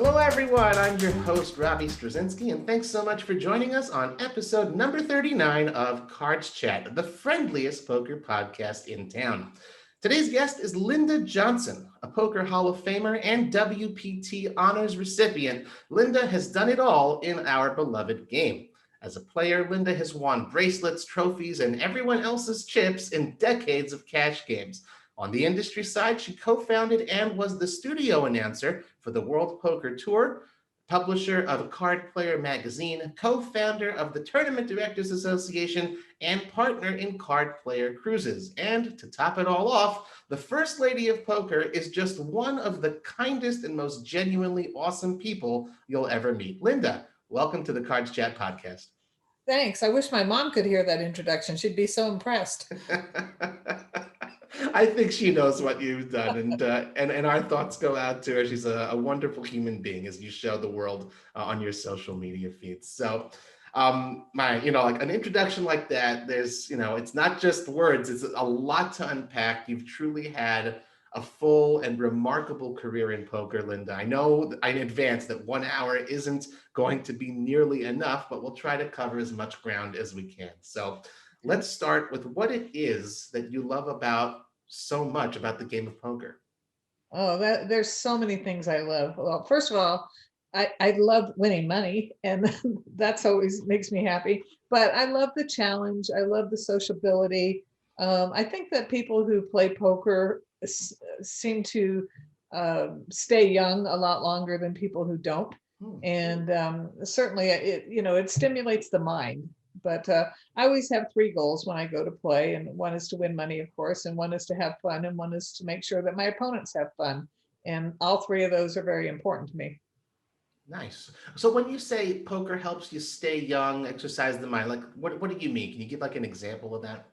Hello, everyone. I'm your host, Robbie Straczynski, and thanks so much for joining us on episode number 39 of CardsChat, the friendliest poker podcast in town. Today's guest is Linda Johnson, a Poker Hall of Famer and WPT honors recipient. Linda has done it all in our beloved game. As a player, Linda has won bracelets, trophies, and everyone else's chips in decades of cash games. On the industry side, she co-founded and was the studio announcer for the World Poker Tour, publisher of Card Player Magazine, co-founder of the Tournament Directors Association, and partner in Card Player Cruises. And to top it all off, the First Lady of Poker is just one of the kindest and most genuinely awesome people you'll ever meet. Linda, welcome to the Cards Chat podcast. Thanks. I wish my mom could hear that introduction. She'd be so impressed. I think she knows what you've done, and our thoughts go out to her. She's a wonderful human being, as you show the world on your social media feeds. So, like an introduction like that, there's, it's not just words; it's a lot to unpack. You've truly had a full and remarkable career in poker, Linda. I know in advance that 1 hour isn't going to be nearly enough, but we'll try to cover as much ground as we can. So let's start with what it is that you love so much about the game of poker. Oh, there's so many things I love. Well, first of all, I love winning money, and that's always makes me happy. But I love the challenge. I love the sociability. I think that people who play poker seem to stay young a lot longer than people who don't. And certainly, it stimulates the mind. But I always have three goals when I go to play, and one is to win money, of course, and one is to have fun, and one is to make sure that my opponents have fun. And all three of those are very important to me. Nice. So when you say poker helps you stay young, exercise the mind, like what do you mean? Can you give like an example of that?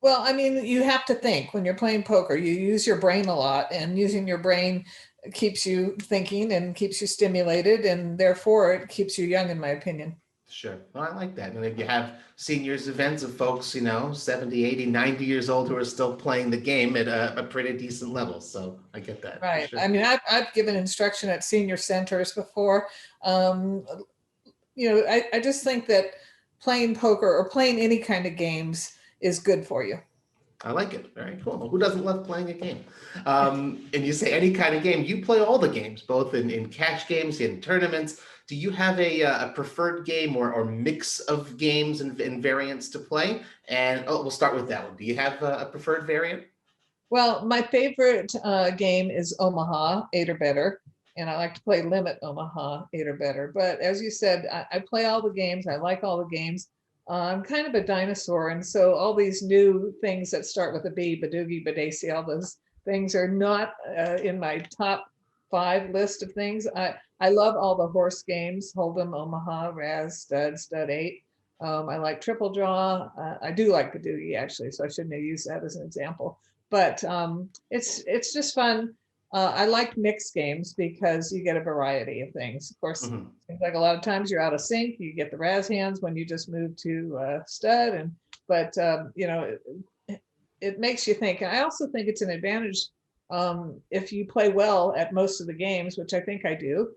Well, I mean, you have to think when you're playing poker. You use your brain a lot, and using your brain keeps you thinking and keeps you stimulated, and therefore it keeps you young, in my opinion. Sure. Well, I like that. And if you have seniors events of folks, 70, 80, 90 years old who are still playing the game at a pretty decent level. So I get that for Right. sure. I mean, I've given instruction at senior centers before. Um, I just think that playing poker or playing any kind of games is good for you. I like it. Very cool. Well, who doesn't love playing a game? And you say any kind of game. You play all the games, both in cash games, in tournaments. Do you have a preferred game or mix of games and variants to play? And we'll start with that one. Do you have a preferred variant? Well, my favorite game is Omaha, 8 or better. And I like to play Limit Omaha, 8 or better. But as you said, I play all the games. I like all the games. I'm kind of a dinosaur. And so all these new things that start with a B, Badoogie, Badesi, all those things are not in my top 5 list of things. I love all the horse games, Hold'em, Omaha, Raz, Stud 8. I like Triple Draw. I do like Badoogie, actually, so I shouldn't have used that as an example. But it's just fun. I like mixed games because you get a variety of things. Of course, Mm-hmm. seems like a lot of times you're out of sync. You get the Raz hands when you just move to stud, but it makes you think. And I also think it's an advantage if you play well at most of the games, which I think I do,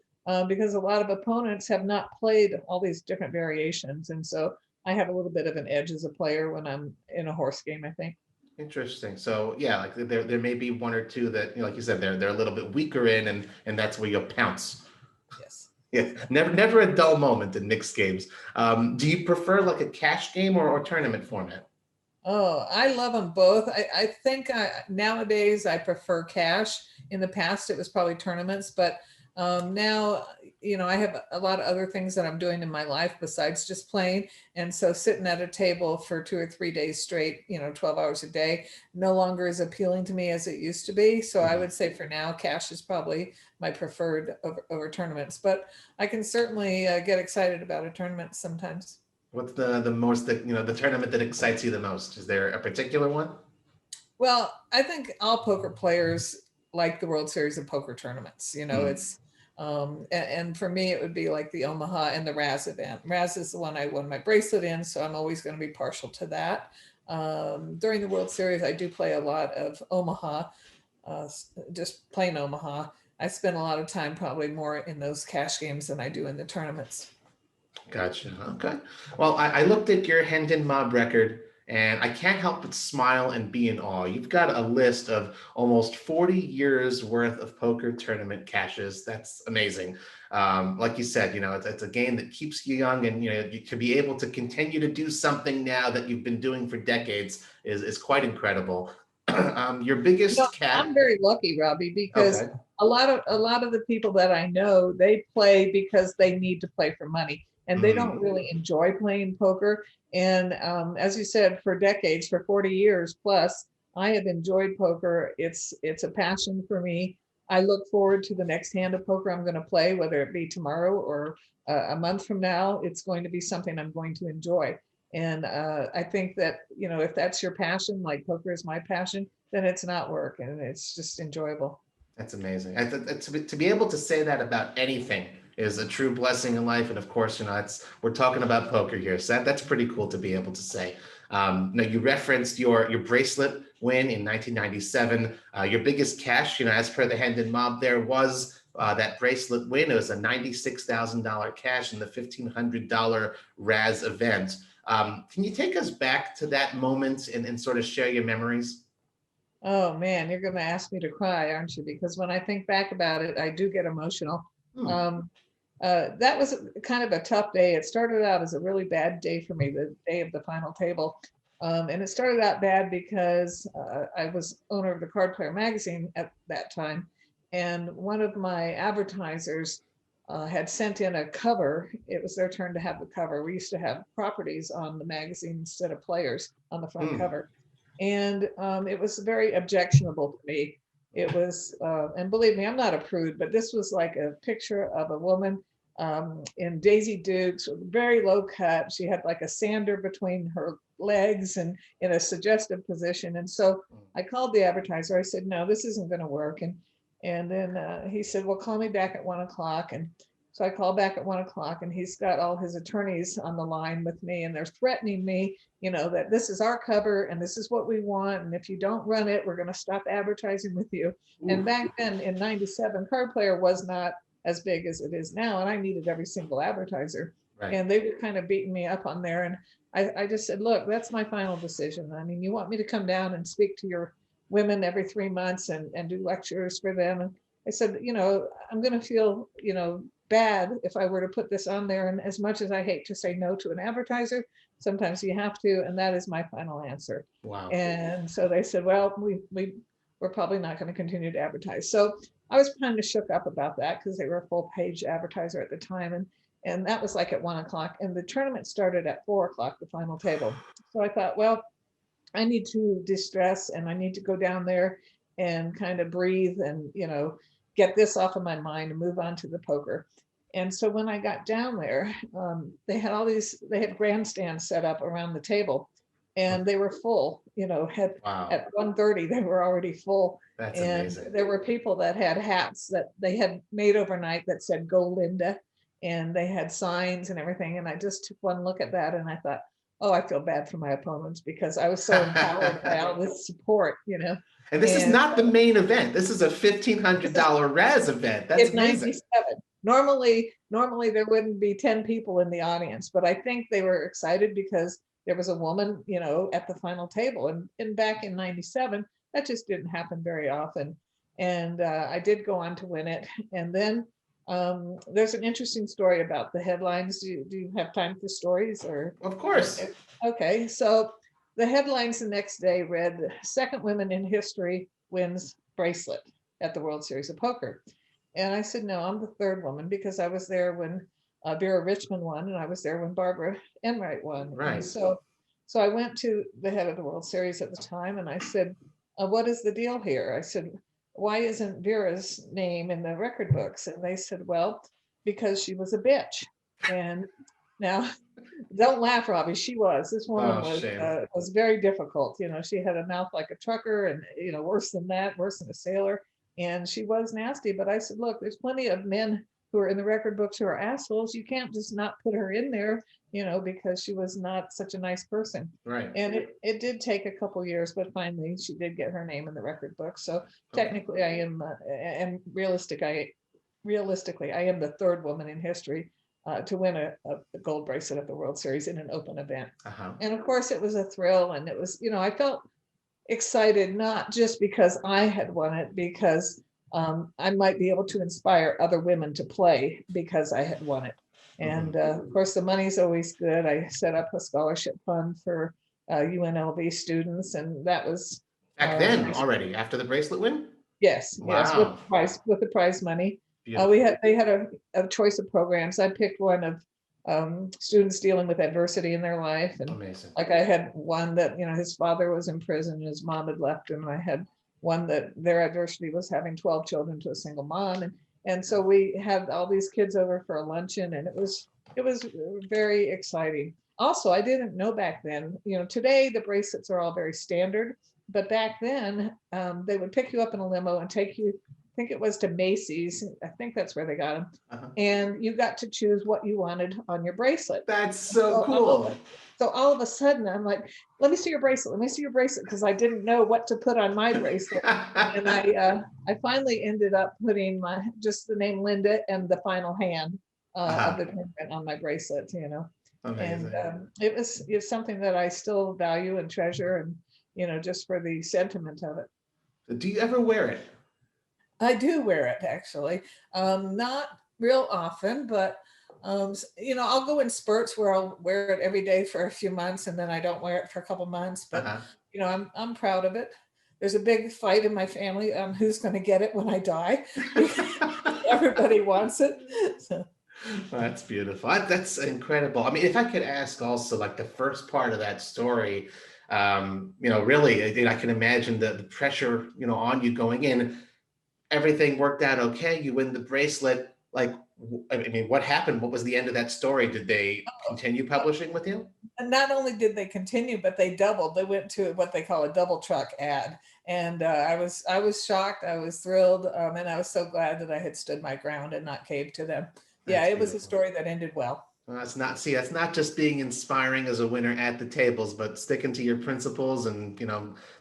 because a lot of opponents have not played all these different variations, and so I have a little bit of an edge as a player when I'm in a horse game, I think. Interesting. So yeah, like there may be one or two that, like you said, they're a little bit weaker in, and that's where you'll pounce. Yes. Yeah, never a dull moment in mixed games. Do you prefer like a cash game or tournament format? Oh, I love them both. I think nowadays I prefer cash. In the past, it was probably tournaments, but now, I have a lot of other things that I'm doing in my life besides just playing. And so sitting at a table for 2 or 3 days straight, 12 hours a day, no longer is appealing to me as it used to be. So I would say for now, cash is probably my preferred over tournaments, but I can certainly get excited about a tournament sometimes. What's the most the tournament that excites you the most? Is there a particular one? Well, I think all poker players like the World Series of Poker tournaments. Hmm. It's and for me it would be like the Omaha and the Raz event. Raz is the one I won my bracelet in, so I'm always going to be partial to that. During the World Series, I do play a lot of Omaha, just plain Omaha. I spend a lot of time probably more in those cash games than I do in the tournaments. Gotcha. Okay. Well, I looked at your Hendon Mob record and I can't help but smile and be in awe. You've got a list of almost 40 years worth of poker tournament caches. That's amazing. Like you said, it's a game that keeps you young, and to be able to continue to do something now that you've been doing for decades is quite incredible. Your biggest I'm cat. very lucky, Robbie, because Okay. a lot of the people that I know, they play because they need to play for money, and they don't Mhm. really enjoy playing poker. And as you said, for decades, for 40 years plus, I have enjoyed poker. It's a passion for me. I look forward to the next hand of poker I'm going to play, whether it be tomorrow or a month from now. It's going to be something I'm going to enjoy. And I think that, if that's your passion, like poker is my passion, then it's not work and it's just enjoyable. That's amazing. To be able to say that about anything is a true blessing in life. And of course, we're talking about poker here, so that's pretty cool to be able to say. Now, you referenced your bracelet win in 1997. Your biggest cash, as per the Hendon Mob, there was that bracelet win. It was a $96,000 cash in the $1,500 Raz event. Can you take us back to that moment and sort of share your memories? Oh man, you're going to ask me to cry, aren't you? Because when I think back about it, I do get emotional. Hmm. Um, that was kind of a tough day. It started out as a really bad day for me, the day of the final table. And it started out bad because I was owner of the Card Player magazine at that time. And one of my advertisers had sent in a cover. It was their turn to have the cover. We used to have properties on the magazine instead of players on the front Hmm. cover. And it was very objectionable to me. It was, and believe me, I'm not a prude, but this was like a picture of a woman in Daisy Dukes, very low cut. She had like a sander between her legs and in a suggestive position. And so I called the advertiser. I said, "No, this isn't going to work." And then he said, "Well, call me back at 1 o'clock." And so I called back at 1 o'clock, and he's got all his attorneys on the line with me, and they're threatening me, that this is our cover and this is what we want. And if you don't run it, we're going to stop advertising with you. And Ooh. back then in 97, Card Player was not as big as it is now. And I needed every single advertiser. Right. And they were kind of beating me up on there. And I just said, "Look, that's my final decision. I mean, you want me to come down and speak to your women every 3 months and do lectures for them?" And I said, "I'm going to feel, bad if I were to put this on there. And as much as I hate to say no to an advertiser, sometimes you have to, and that is my final answer." Wow. And so they said, "Well, we're probably not going to continue to advertise." So I was kind of shook up about that because they were a full page advertiser at the time. And that was like at 1 o'clock. And the tournament started at 4 o'clock, the final table. So I thought, well, I need to distress and I need to go down there and kind of breathe and, get this off of my mind and move on to the poker. And so when I got down there, they had grandstands set up around the table and they were full, Wow. at 1:30, they were already full. That's And amazing. there were people that had hats that they had made overnight that said "Go Linda," and they had signs and everything. And I just took one look at that and I thought, oh, I feel bad for my opponents because I was so empowered by all this support. And this is And not the main event. This is a $1,500 Raz event. That's in amazing. 97, normally there wouldn't be 10 people in the audience, but I think they were excited because there was a woman, at the final table. And back in 97, that just didn't happen very often. And I did go on to win it. And then there's an interesting story about the headlines. Do you have time for stories or? Of course. Okay, so the headlines the next day read, "Second woman in history wins bracelet at the World Series of Poker." And I said, "No, I'm the third woman," because I was there when Vera Richmond won, and I was there when Barbara Enright won. And Right. so I went to the head of the World Series at the time, and I said, "What is the deal here?" I said, "Why isn't Vera's name in the record books?" And they said, "Well, because she was a bitch." And now, don't laugh, Robbie. She was. This woman Oh, was shame. was very difficult. She had a mouth like a trucker, and worse than that, worse than a sailor. And she was nasty. But I said, "Look, there's plenty of men who are in the record books who are assholes. You can't just not put her in there because she was not such a nice person. Right. And it did take a couple years, but finally she did get her name in the record book. So Okay. technically I am, and realistically, I am the third woman in history to win a gold bracelet at the World Series in an open event. Uh-huh. And of course it was a thrill, and it was, I felt excited, not just because I had won it, because I might be able to inspire other women to play because I had won it. And of course, the money's always good. I set up a scholarship fund for UNLV students, and that was Back then nice. already, after the bracelet win? Yes, with Wow. the prize money. Beautiful. They had a choice of programs. I picked one of students dealing with adversity in their life, and Amazing. like I had one that his father was in prison and his mom had left him. I had one that their adversity was having 12 children to a single mom, and so we had all these kids over for a luncheon, and it was very exciting. Also, I didn't know back then. Today the bracelets are all very standard, but back then they would pick you up in a limo and take you, I think it was to Macy's. I think that's where they got them. Uh-huh. And you got to choose what you wanted on your bracelet. That's so So cool. all of a sudden I'm like, let me see your bracelet. Let me see your bracelet. Because I didn't know what to put on my bracelet. And I finally ended up putting just the name Linda and the final hand of the tournament on my bracelet, Amazing. and it's something that I still value and treasure, and just for the sentiment of it. Do you ever wear it? I do wear it, actually, not real often, but I'll go in spurts where I'll wear it every day for a few months, and then I don't wear it for a couple months. But Uh-huh. I'm proud of it. There's a big fight in my family on who's going to get it when I die. Everybody wants it. So. That's beautiful. That's incredible. I mean, if I could ask also, like the first part of that story, really, I can imagine the pressure, on you going in. Everything worked out okay. You win the bracelet. Like, I mean, what happened? What was the end of that story? Did they continue publishing with you? And not only did they continue, but they doubled. They went to what they call a double truck ad, and I was shocked. I was thrilled, and I was so glad that I had stood my ground and not caved to them. Yeah, That's it was a beautiful. story that ended well. Well, that's not just being inspiring as a winner at the tables, but sticking to your principles, and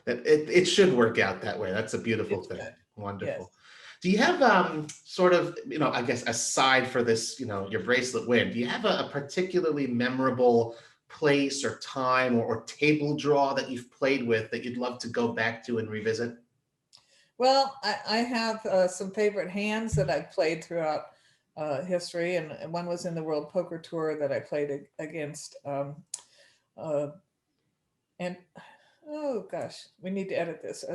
that it should work out that way. That's a beautiful It's thing. good. Wonderful. Yes. Do you have sort of, I guess aside for this, your bracelet win, do you have a particularly memorable place or time or table draw that you've played with that you'd love to go back to and revisit? Well, I have some favorite hands that I've played throughout history, and one was in the World Poker Tour that I played against. Uh, and oh gosh, we need to edit this.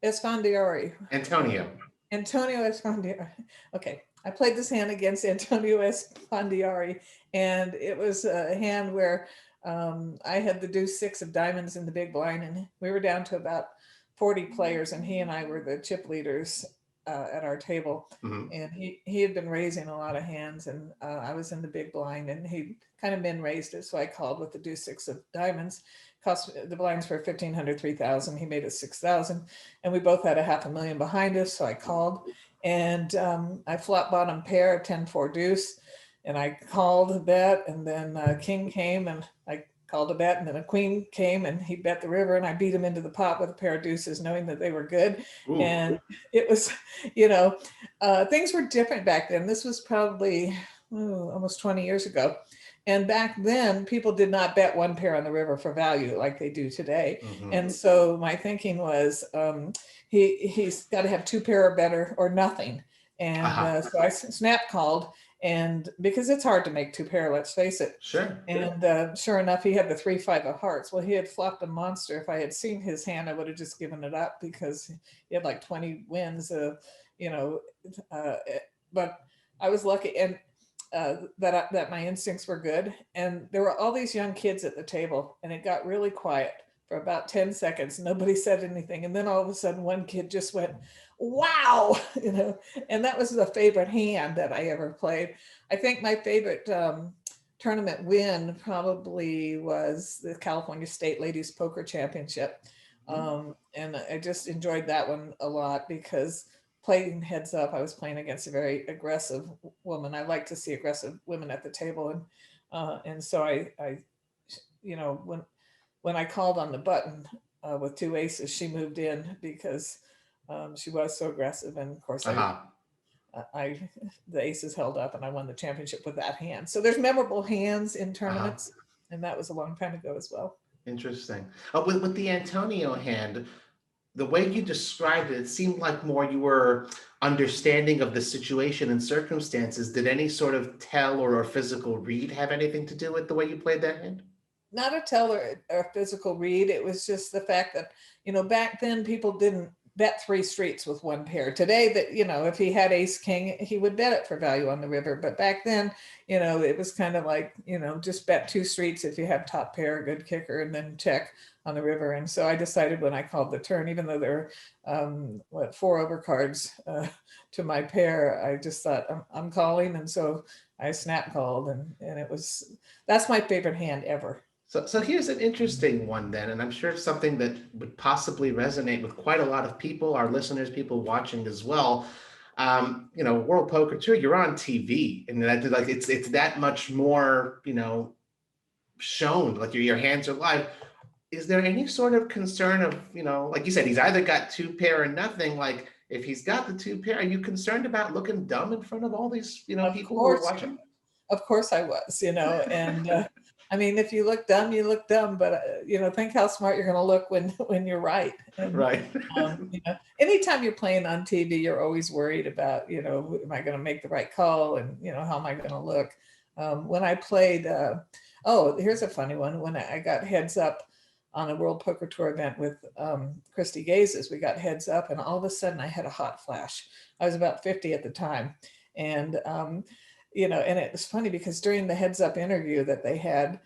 Esfandiari. Antonio. Antonio Esfandiari. Okay, I played this hand against Antonio Esfandiari, and it was a hand where I had the deuce six of diamonds in the big blind, and we were down to about 40 players, and he and I were the chip leaders at our table. Mm-hmm. And he had been raising a lot of hands, and I was in the big blind, and he kind of min raised it, so I called with the deuce six of diamonds. Cost the blinds for 1,500, 3,000. He made it 6,000, and we both had a $500,000 behind us. So I called, and I flop bottom pair 10-4 deuce, and I called a bet, and then king came, and I called a bet, and then a queen came, and he bet the river, and I beat him into the pot with a pair of deuces, knowing that they were good. Ooh. And it was, things were different back then. This was probably almost 20 years ago. And back then, people did not bet one pair on the river for value like they do today. Mm-hmm. And so my thinking was, he's got to have two pair or better or nothing. And so I snap called, and because it's hard to make two pair, let's face it. Sure. And sure enough, he had the 3-5 of hearts. Well, he had flopped a monster. If I had seen his hand, I would have just given it up because he had like 20 wins. But I was lucky, and that my instincts were good. And there were all these young kids at the table, and it got really quiet for about 10 seconds. Nobody said anything. And then all of a sudden, one kid just went, wow, and that was the favorite hand that I ever played. I think my favorite tournament win probably was the California State Ladies Poker Championship. And I just enjoyed that one a lot because playing heads up, I was playing against a very aggressive woman. I like to see aggressive women at the table. And so you know, when I called on the button with two aces, she moved in because she was so aggressive. And of course, Uh-huh. the aces held up, and I won the championship with that hand. So there's memorable hands in Uh-huh. tournaments, and that was a long time ago as well. Interesting. With the Antonio hand, the way you described it, it seemed like more you were understanding of the situation and circumstances. Did any sort of tell or physical read have anything to do with the way you played that hand? Not a tell or physical read. It was just the fact that, back then people didn't bet three streets with one pair. Today, that, if he had ace king, he would bet it for value on the river. But back then, it was kind of like, just bet two streets if you have top pair, a good kicker, and then check on the river. And so I decided when I called the turn, even though there were four overcards to my pair, I just thought I'm calling. And so I snap called, and that's my favorite hand ever. So here's an interesting one then, and I'm sure it's something that would possibly resonate with quite a lot of people, our listeners, people watching as well. World Poker Tour, you're on TV, and that like it's that much more, shown, like your hands are live. Is there any sort of concern of, like you said, he's either got two pair or nothing? Like if he's got the two pair, are you concerned about looking dumb in front of all these, Of people who are course, watching? of course I was, and I mean, if you look dumb, you look dumb, but think how smart you're going to look when you're right. And Right. anytime you're playing on TV, you're always worried about, am I going to make the right call, and how am I going to look? When I played, here's a funny one. When I got heads up on a World Poker Tour event with Christy Gazes, we got heads up, and all of a sudden I had a hot flash. I was about 50 at the time, and and it was funny because during the heads up interview that they had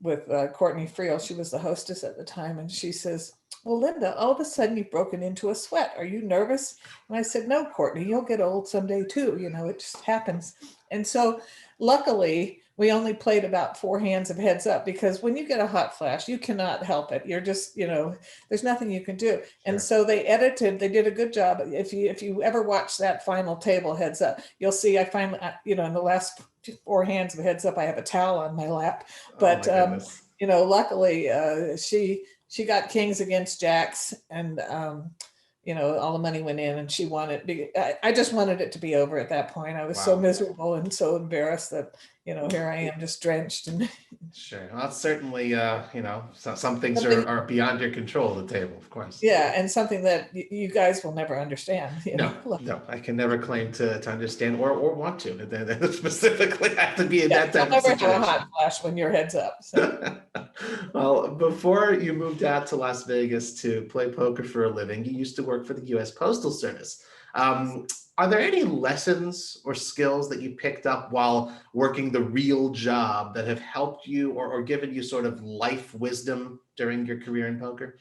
with Courtney Friel, she was the hostess at the time, and she says, "Well, Linda, all of a sudden you've broken into a sweat. Are you nervous?" And I said, "No, Courtney, you'll get old someday too. it just happens." And so luckily we only played about four hands of heads up, because when you get a hot flash, you cannot help it. You're just, there's nothing you can do. Sure. And so they did a good job. If you ever watch that final table heads up, you'll see I finally, in the last four hands of heads up, I have a towel on my lap. But, luckily she got kings against jacks, and, all the money went in, and she won it. I just wanted it to be over at that point. I was so miserable and so embarrassed that, here I am just drenched. And Sure. Well, that's certainly, some things are beyond your control at the table, of course. Yeah, and something that you guys will never understand. No, I can never claim to understand or want to. Specifically, have to be in that type of situation. Never have a hot flash when your head's up. So. Well, before you moved out to Las Vegas to play poker for a living, you used to work for the U.S. Postal Service. Are there any lessons or skills that you picked up while working the real job that have helped you or given you sort of life wisdom during your career in poker?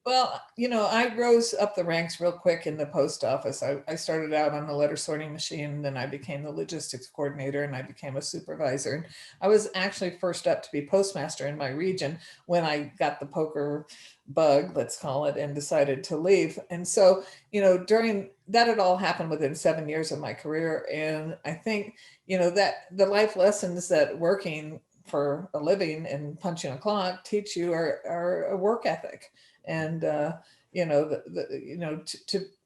Well, I rose up the ranks real quick in the post office. I started out on the letter sorting machine, then I became the logistics coordinator, and I became a supervisor. And I was actually first up to be postmaster in my region when I got the poker bug, let's call it, and decided to leave. And so, during that, it all happened within 7 years of my career. And I think, that the life lessons that working for a living and punching a clock teach you are a work ethic. And to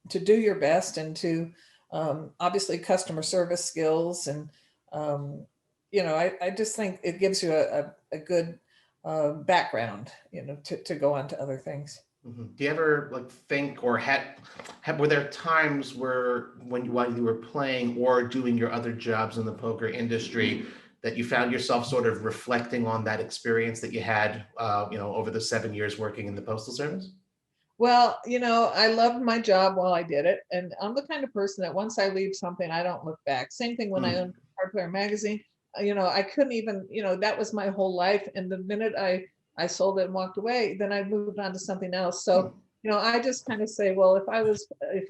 do your best, and to obviously customer service skills, and I just think it gives you a good background, to go on to other things. Mm-hmm. Do you ever think or were there times where while you were playing or doing your other jobs in the poker industry that you found yourself sort of reflecting on that experience that you had, over the 7 years working in the Postal Service? Well, I loved my job while I did it. And I'm the kind of person that once I leave something, I don't look back. Same thing when I owned Card Player Magazine. I couldn't even, that was my whole life. And the minute I sold it and walked away, then I moved on to something else. So, I just kind of say, well, if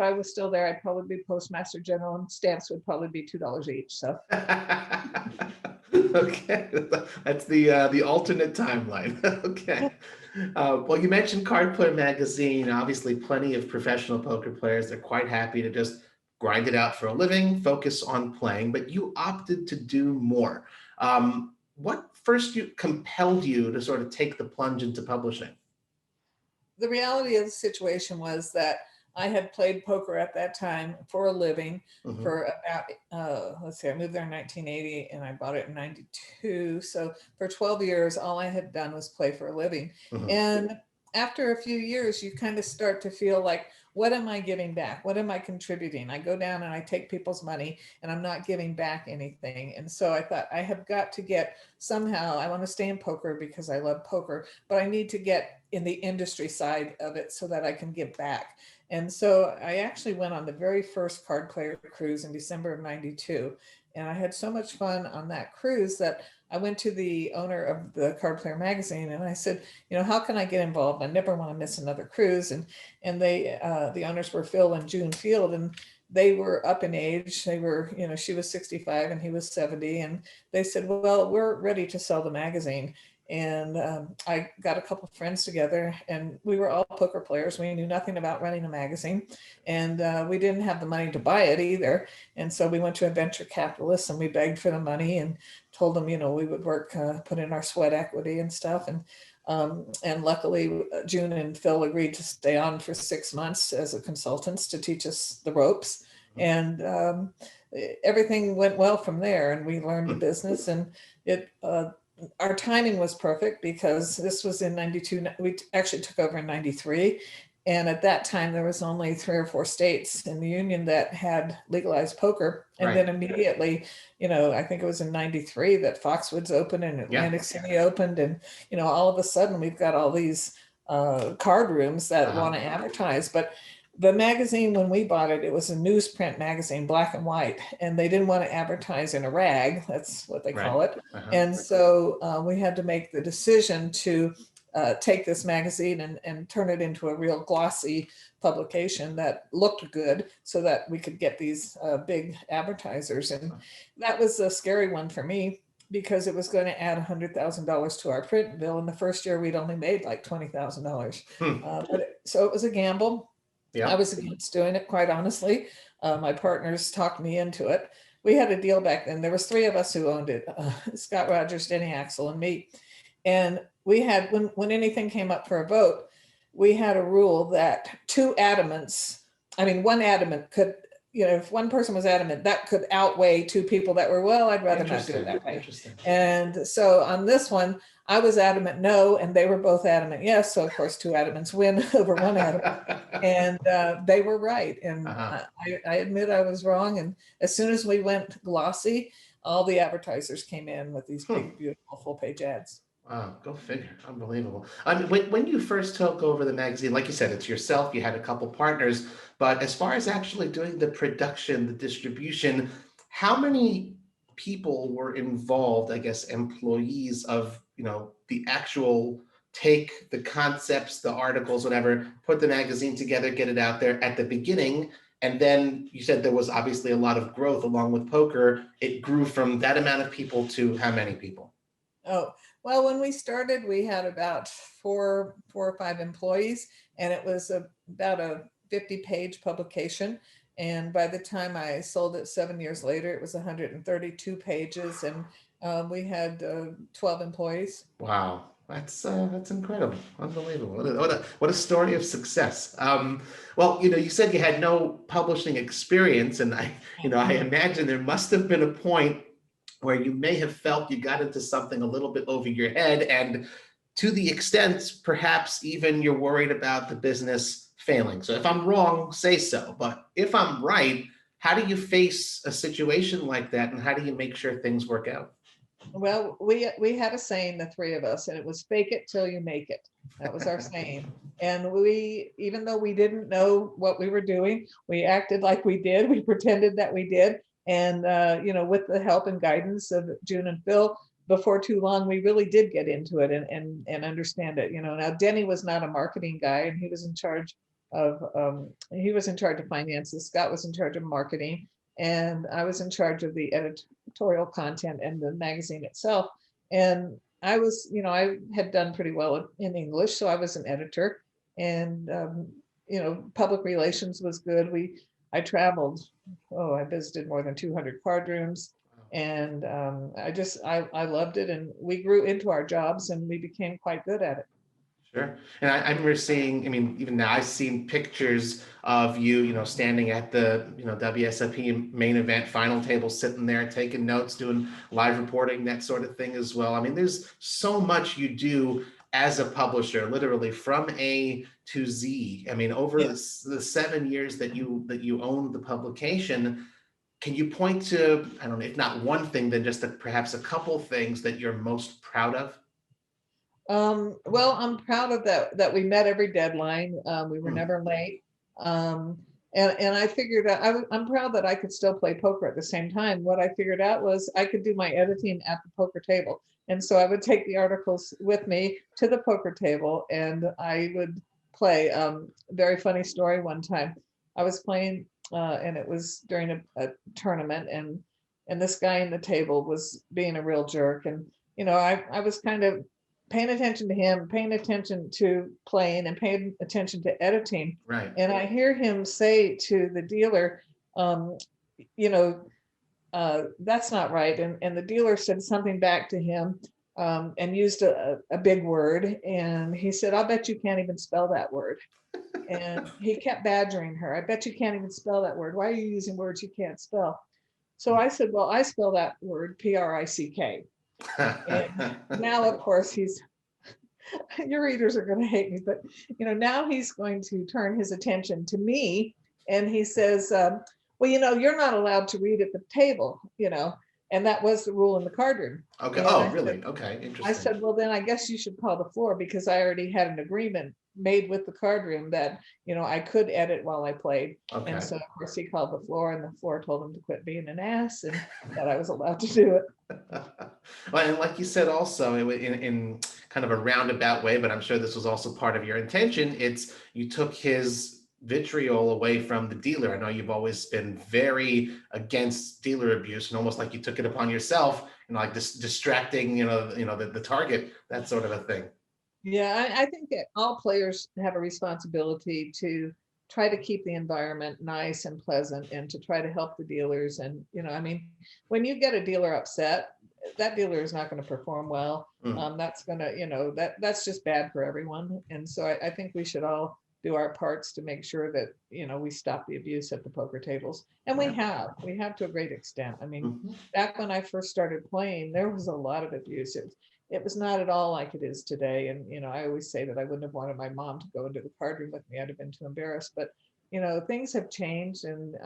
I was still there, I'd probably be postmaster general, and stamps would probably be $2 each. So. Okay, that's the alternate timeline. Okay. Well, you mentioned Card Player Magazine. Obviously, plenty of professional poker players. They're quite happy to just grind it out for a living, focus on playing, but you opted to do more. What first compelled you to sort of take the plunge into publishing? The reality of the situation was that I had played poker at that time for a living Mm-hmm. for about, let's see, I moved there in 1980 and I bought it in 92. So for 12 years, all I had done was play for a living. Mm-hmm. And after a few years, you kind of start to feel like, what am I giving back? What am I contributing? I go down and I take people's money and I'm not giving back anything. And so I thought, I have got to get somehow, I want to stay in poker because I love poker, but I need to get in the industry side of it so that I can give back. And so I actually went on the very first card player cruise in December of 92. And I had so much fun on that cruise that I went to the owner of the Card Player magazine and I said, how can I get involved? I never want to miss another cruise. And they, the owners were Phil and June Field, and they were up in age. They were, she was 65 and he was 70. And they said, well, we're ready to sell the magazine. And I got a couple of friends together and we were all poker players. We knew nothing about running a magazine and we didn't have the money to buy it either. And so we went to a venture capitalist and we begged for the money and told them, we would work, put in our sweat equity and stuff. And luckily June and Phil agreed to stay on for 6 months as a consultants to teach us the ropes. And everything went well from there and we learned the business and our timing was perfect because this was in 92. We actually took over in 93. And at that time, there was only 3 or 4 states in the union that had legalized poker. And Right. then immediately, I think it was in 93 that Foxwoods opened and Atlantic City opened. And, all of a sudden we've got all these card rooms that want to advertise. But the magazine, when we bought it, it was a newsprint magazine, black and white, and they didn't want to advertise in a rag. That's what they call it. And so we had to make the decision to take this magazine and turn it into a real glossy publication that looked good so that we could get these big advertisers. And that was a scary one for me because it was going to add $100,000 to our print bill. In the first year, we'd only made like $20,000. So it was a gamble. Yeah. I was against doing it, quite honestly. My partners talked me into it. We had a deal back then. There was 3 of us who owned it, Scott Rogers, Denny Axel, and me. And we had, when anything came up for a vote, we had a rule that 1 adamant could, if one person was adamant, that could outweigh 2 people that were, well, I'd rather not do it that way. And so on this one, I was adamant no, and they were both adamant yes. So of course 2 adamants win over 1 adamant. And they were right. And I admit I was wrong. And as soon as we went glossy, all the advertisers came in with these big, beautiful full-page ads. Wow, go figure. Unbelievable. I mean, when you first took over the magazine, like you said, it's yourself, you had a couple partners, but as far as actually doing the production, the distribution, how many people were involved, I guess, employees of, the actual take the concepts, the articles, whatever, put the magazine together, get it out there at the beginning. And then you said there was obviously a lot of growth along with poker. It grew from that amount of people to how many people? Oh, well, when we started, we had about 4 or 5 employees, and it was about a 50-page publication. And by the time I sold it 7 years later, it was 132 pages, and we had 12 employees. Wow, that's incredible, unbelievable. What a story of success. Well, you said you had no publishing experience, and I imagine there must have been a point where you may have felt you got into something a little bit over your head, and to the extent perhaps even you're worried about the business failing. So if I'm wrong, say so. But if I'm right, how do you face a situation like that, and how do you make sure things work out? Well, we had a saying, the 3 of us, and it was fake it till you make it. That was our saying. And we, even though we didn't know what we were doing, we acted like we did. We pretended that we did. And, with the help and guidance of June and Phil, before too long, we really did get into it and understand it. Now Denny was not a marketing guy, and he was in charge of finances. Scott was in charge of marketing, and I was in charge of the editorial content and the magazine itself. And I was, I had done pretty well in English, so I was an editor, and public relations was good. I traveled. I visited more than 200 card rooms, And I loved it, and we grew into our jobs and we became quite good at it. Sure. And I remember seeing, I mean, even now I've seen pictures of you, standing at the, WSOP main event final table, sitting there taking notes, doing live reporting, that sort of thing as well. I mean, there's so much you do as a publisher, literally from A to Z. I mean, over Yeah. the 7 years that you own the publication, can you point to, I don't know, if not one thing, then just perhaps a couple things that you're most proud of? Well, I'm proud of that we met every deadline. We were Hmm. never late. Um, and I figured out I'm proud that I could still play poker at the same time. What I figured out was I could do my editing at the poker table. And so I would take the articles with me to the poker table and I would play. Very funny story one time. I was playing and it was during a tournament, and this guy in the table was being a real jerk. And I was kind of paying attention to him, paying attention to playing, and paying attention to editing. Right. And I hear him say to the dealer, um, you know, that's not right. And the dealer said something back to him, and used a big word. And he said, I'll bet you can't even spell that word. And he kept badgering her. I bet you can't even spell that word. Why are you using words you can't spell? So I said, well, I spell that word Prick. And now, of course, your readers are going to hate me, but now he's going to turn his attention to me, and he says, well, you're not allowed to read at the table, and that was the rule in the card room. Okay. And Oh, really? Okay. I Interesting. said, well, then I guess you should call the floor, because I already had an agreement made with the card room that, I could edit while I played. And Okay. so, of course, he called the floor, and the floor told him to quit being an ass and that I was allowed to do it. Well, and like you said, also in kind of a roundabout way, but I'm sure this was also part of your intention. It's you took his vitriol away from the dealer. I know you've always been very against dealer abuse, and almost like you took it upon yourself, like this distracting, the target, that sort of a thing. Yeah, I think that all players have a responsibility to try to keep the environment nice and pleasant, and to try to help the dealers. And, I mean, when you get a dealer upset, that dealer is not going to perform well. Mm. That's going to, that's just bad for everyone. And so I think we should all do our parts to make sure that, we stop the abuse at the poker tables. And Yeah. we have to a great extent. I mean, Mhm. back when I first started playing, there was a lot of abuse. It was not at all like it is today. And, I always say that I wouldn't have wanted my mom to go into the card room with me. I'd have been too embarrassed. But, things have changed, and,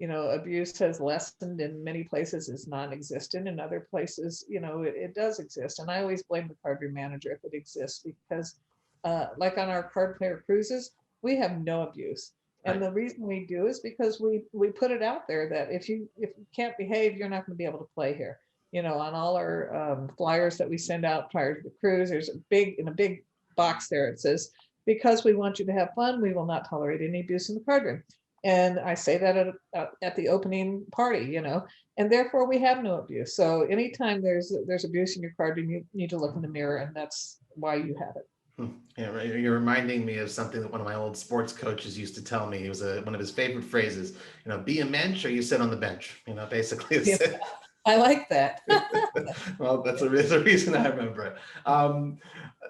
abuse has lessened in many places. Is non-existent in other places. It does exist. And I always blame the card room manager if it exists, because like on our card player cruises, we have no abuse. And Right. the reason we do is because we put it out there that if you can't behave, you're not going to be able to play here. On all our flyers that we send out prior to the cruise, there's in a big box there, it says, because we want you to have fun, we will not tolerate any abuse in the card room. And I say that at the opening party, and therefore we have no abuse. So anytime there's abuse in your card room, you need to look in the mirror, and that's why you have it. Yeah, right. You're reminding me of something that one of my old sports coaches used to tell me. It was one of his favorite phrases. Be a mensch or you sit on the bench. Basically, Yeah, it's it. I like that. Well, that's the reason I remember it.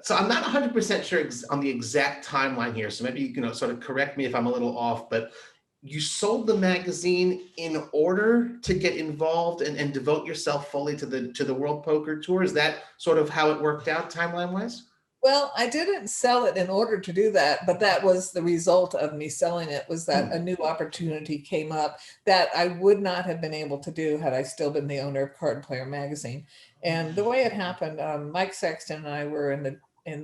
So I'm not 100% sure on the exact timeline here. So maybe you can sort of correct me if I'm a little off. But you sold the magazine in order to get involved and devote yourself fully to the World Poker Tour. Is that sort of how it worked out timeline wise? Well, I didn't sell it in order to do that, but that was the result of me selling it, was that a new opportunity came up that I would not have been able to do had I still been the owner of Card Player magazine. And the way it happened, Mike Sexton and I were in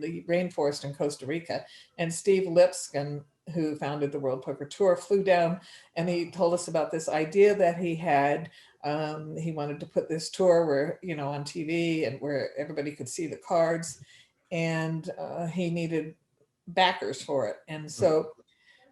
the rainforest in Costa Rica, and Steve Lipscomb, who founded the World Poker Tour, flew down, and he told us about this idea that he had. He wanted to put this tour where, on TV, and where everybody could see the cards, and he needed backers for it. And so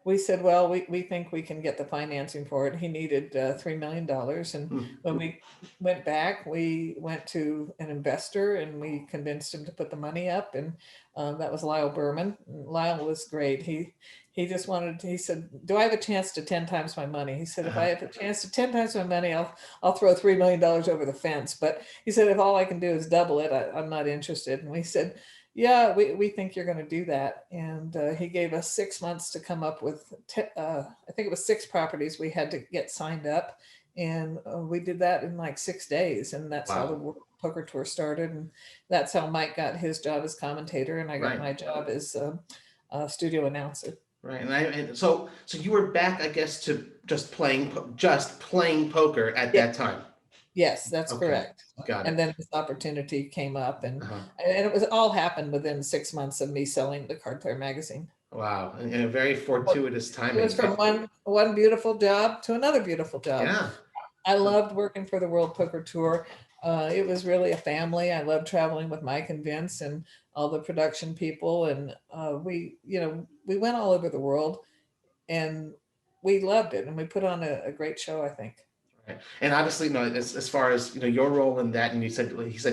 we said, well, we think we can get the financing for it. He needed $3 million. And Hmm. when we went back, we went to an investor and we convinced him to put the money up. And that was Lyle Berman. Lyle was great. He just wanted, he said, do I have a chance to 10 times my money? He said, if I Uh-huh. have a chance to 10 times my money, I'll throw $3 million over the fence. But he said, if all I can do is double it, I'm not interested. And we said, yeah, we think you're going to do that. And he gave us 6 months to come up with, I think it was 6 properties we had to get signed up. And we did that in like 6 days. And that's how the Wow. World Poker Tour started. And that's how Mike got his job as commentator. And I got Right. my job as studio announcer. Right. And so you were back, I guess, to just playing poker at Yeah, that time. yes, that's Okay. correct. Got And it. then this opportunity came up, Uh-huh. and it was all happened within 6 months of me selling the Card Player magazine. Wow. And a very Well, fortuitous it was timing. from one beautiful job to another beautiful job. Yeah. I loved working for the World Poker Tour. It was really a family. I loved traveling with Mike and Vince and all the production people, and we went all over the world, and we loved it, and we put on a great show, I think. Right. And obviously, as far as your role in that, and he said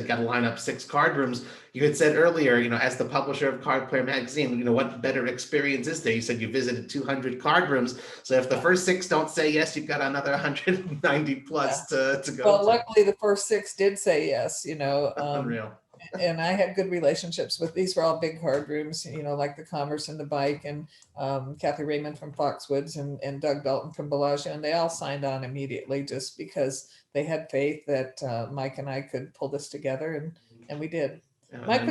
got to line up 6 card rooms. You had said earlier, as the publisher of Card Player Magazine, what better experience is there? You said you visited 200 card rooms. So if the Yeah, first 6 don't say yes, you've got another 190 yeah. plus to go Well, to. luckily the first 6 did say yes, Unreal. and I had good relationships with, these were all big card rooms, like the Commerce and the Bike, and Kathy Raymond from Foxwoods, and Doug Dalton from Bellagio, and they all signed on immediately just because they had faith that Mike and I could pull this together, and we did. And Mike then,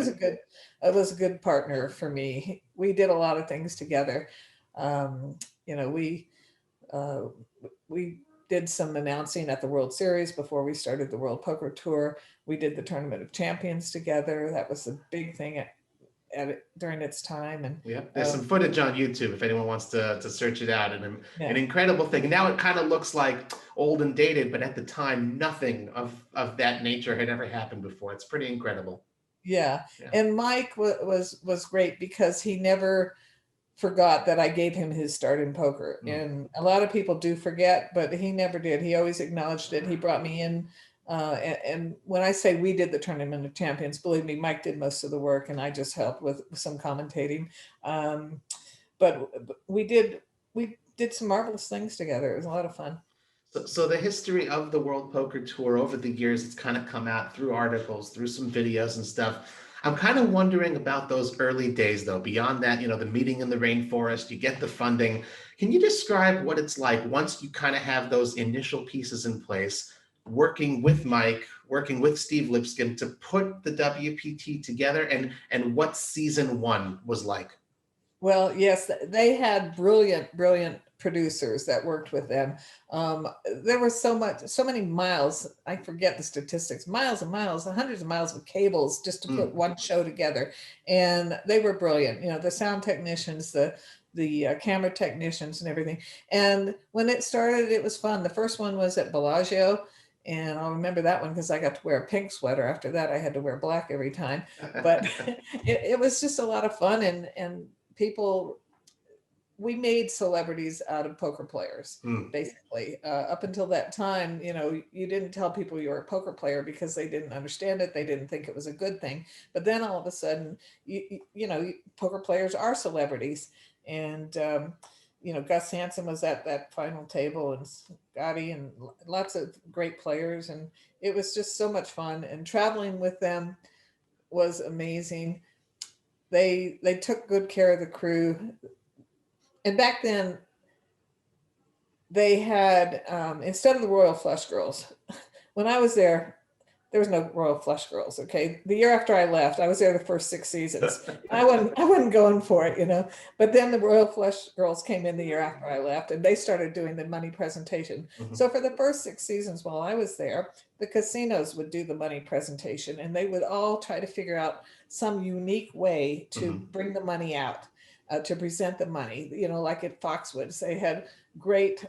was a good partner for me. We did a lot of things together. Um, you know, uh, we did some announcing at the World Series before we started the World Poker Tour. We did the Tournament of Champions together. That was a big thing at it during its time. And yeah, there's some footage on YouTube if anyone wants to search it out. And an yeah, incredible thing. And now it kind of looks like old and dated, but at the time, nothing of that nature had ever happened before. It's pretty incredible. yeah. Yeah. And Mike was great because he never forgot that I gave him his start in poker. Mm. And a lot of people do forget, but he never did. He always acknowledged it. He brought me in. And when I say we did the Tournament of Champions, believe me, Mike did most of the work and I just helped with some commentating. But we did some marvelous things together. It was a lot of fun. So the history of the World Poker Tour over the years, it's kind of come out through articles, through some videos and stuff. I'm kind of wondering about those early days, though. Beyond that, the meeting in the rainforest, you get the funding. Can you describe what it's like once you kind of have those initial pieces in place, working with Mike, working with Steve Lipscomb to put the WPT together, and what season 1 was like? Well, yes, they had brilliant producers that worked with them. There was so many miles. I forget the statistics, miles and miles, hundreds of miles of cables just to put Mm. one show together. And they were brilliant. The sound technicians, the camera technicians, and everything. And when it started, it was fun. The first one was at Bellagio. And I'll remember that one because I got to wear a pink sweater. After that, I had to wear black every time. But it was just a lot of fun, and people, we made celebrities out of poker players, Mm. basically. Up until that time, you didn't tell people you were a poker player because they didn't understand it. They didn't think it was a good thing. But then all of a sudden, poker players are celebrities. And, Gus Hansen was at that final table, and Scotty, and lots of great players. And it was just so much fun. And traveling with them was amazing. They took good care of the crew. And back then they had, instead of the Royal Flush Girls, when I was there was no Royal Flush Girls. Okay, the year after I left, I was there the first 6 seasons. I wasn't going for it. But then the Royal Flush Girls came in the year after I left, and they started doing the money presentation. Mhm. So for the first 6 seasons while I was there, the casinos would do the money presentation, and they would all try to figure out some unique way to Mhm. bring the money out, to present the money. Like at Foxwoods, they had great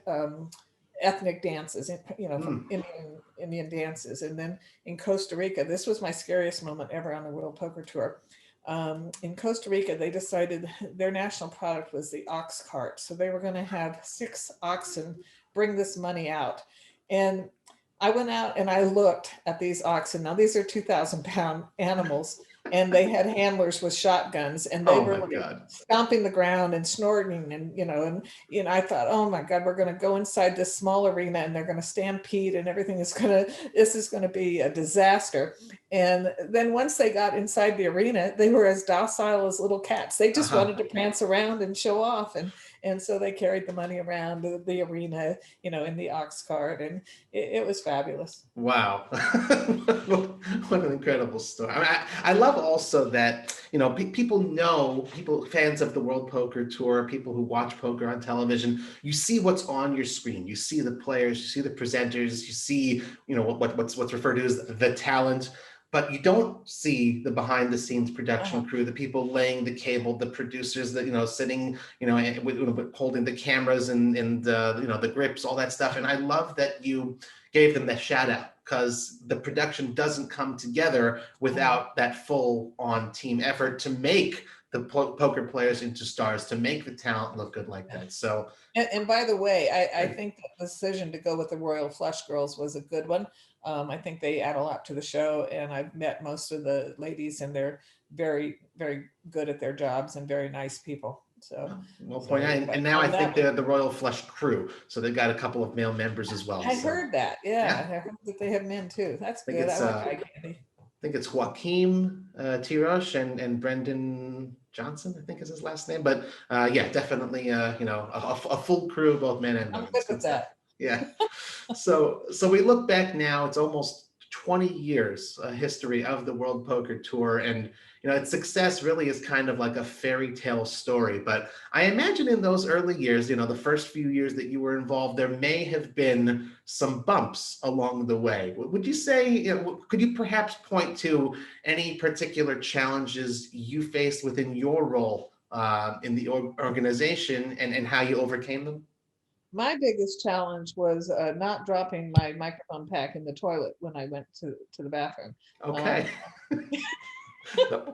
ethnic dances, from Mm. Indian dances. And then in Costa Rica, this was my scariest moment ever on the World Poker Tour. in Costa Rica, they decided their national product was the ox cart. So they were going to have 6 oxen bring this money out. And I went out and I looked at these oxen. Now, these are 2,000-pound animals, and they had handlers with shotguns, and they Oh were my like God. stomping the ground and snorting. And, I thought, oh my God, we're going to go inside this small arena and they're going to stampede and everything is this is going to be a disaster. And then once they got inside the arena, they were as docile as little cats. They just Uh-huh. wanted to prance around and show off. And so they carried the money around the arena, in the ox cart. And it was fabulous. Wow. What an incredible story. I love also that, people, fans of the World Poker Tour, people who watch poker on television, you see what's on your screen. You see the players, you see the presenters, you see, what's referred to as the talent, but you don't see the behind the scenes production crew, the people laying the cable, the producers that, sitting, holding the cameras and the grips, all that stuff. And I love that you gave them the shout out, because the production doesn't come together without that full on team effort to make the poker players into stars, to make the talent look good like that. So, and by the way, I think the decision to go with the Royal Flush Girls was a good one. I think they add a lot to the show, and I've met most of the ladies, and they're very, very good at their jobs and very nice people. So, well, so and now I think that they're the Royal Flush Crew, so they've got a couple of male members as well. I So, heard that. yeah, Yeah, I heard that they have men too. That's I think good. I it's like eye candy. I think it's Joaquim Tirosh and Brendan Johnson, I think is his last name. But yeah, definitely, a full crew, both men and I'm women. good It's good with stuff. that. Yeah. So we look back now, it's almost 20 years history of the World Poker Tour, and its success really is kind of like a fairy tale story. But I imagine in those early years, the first few years that you were involved, there may have been some bumps along the way. Would you say, could you perhaps point to any particular challenges you faced within your role in the organization, and how you overcame them? My biggest challenge was not dropping my microphone pack in the toilet when I went to the bathroom. Okay. Um,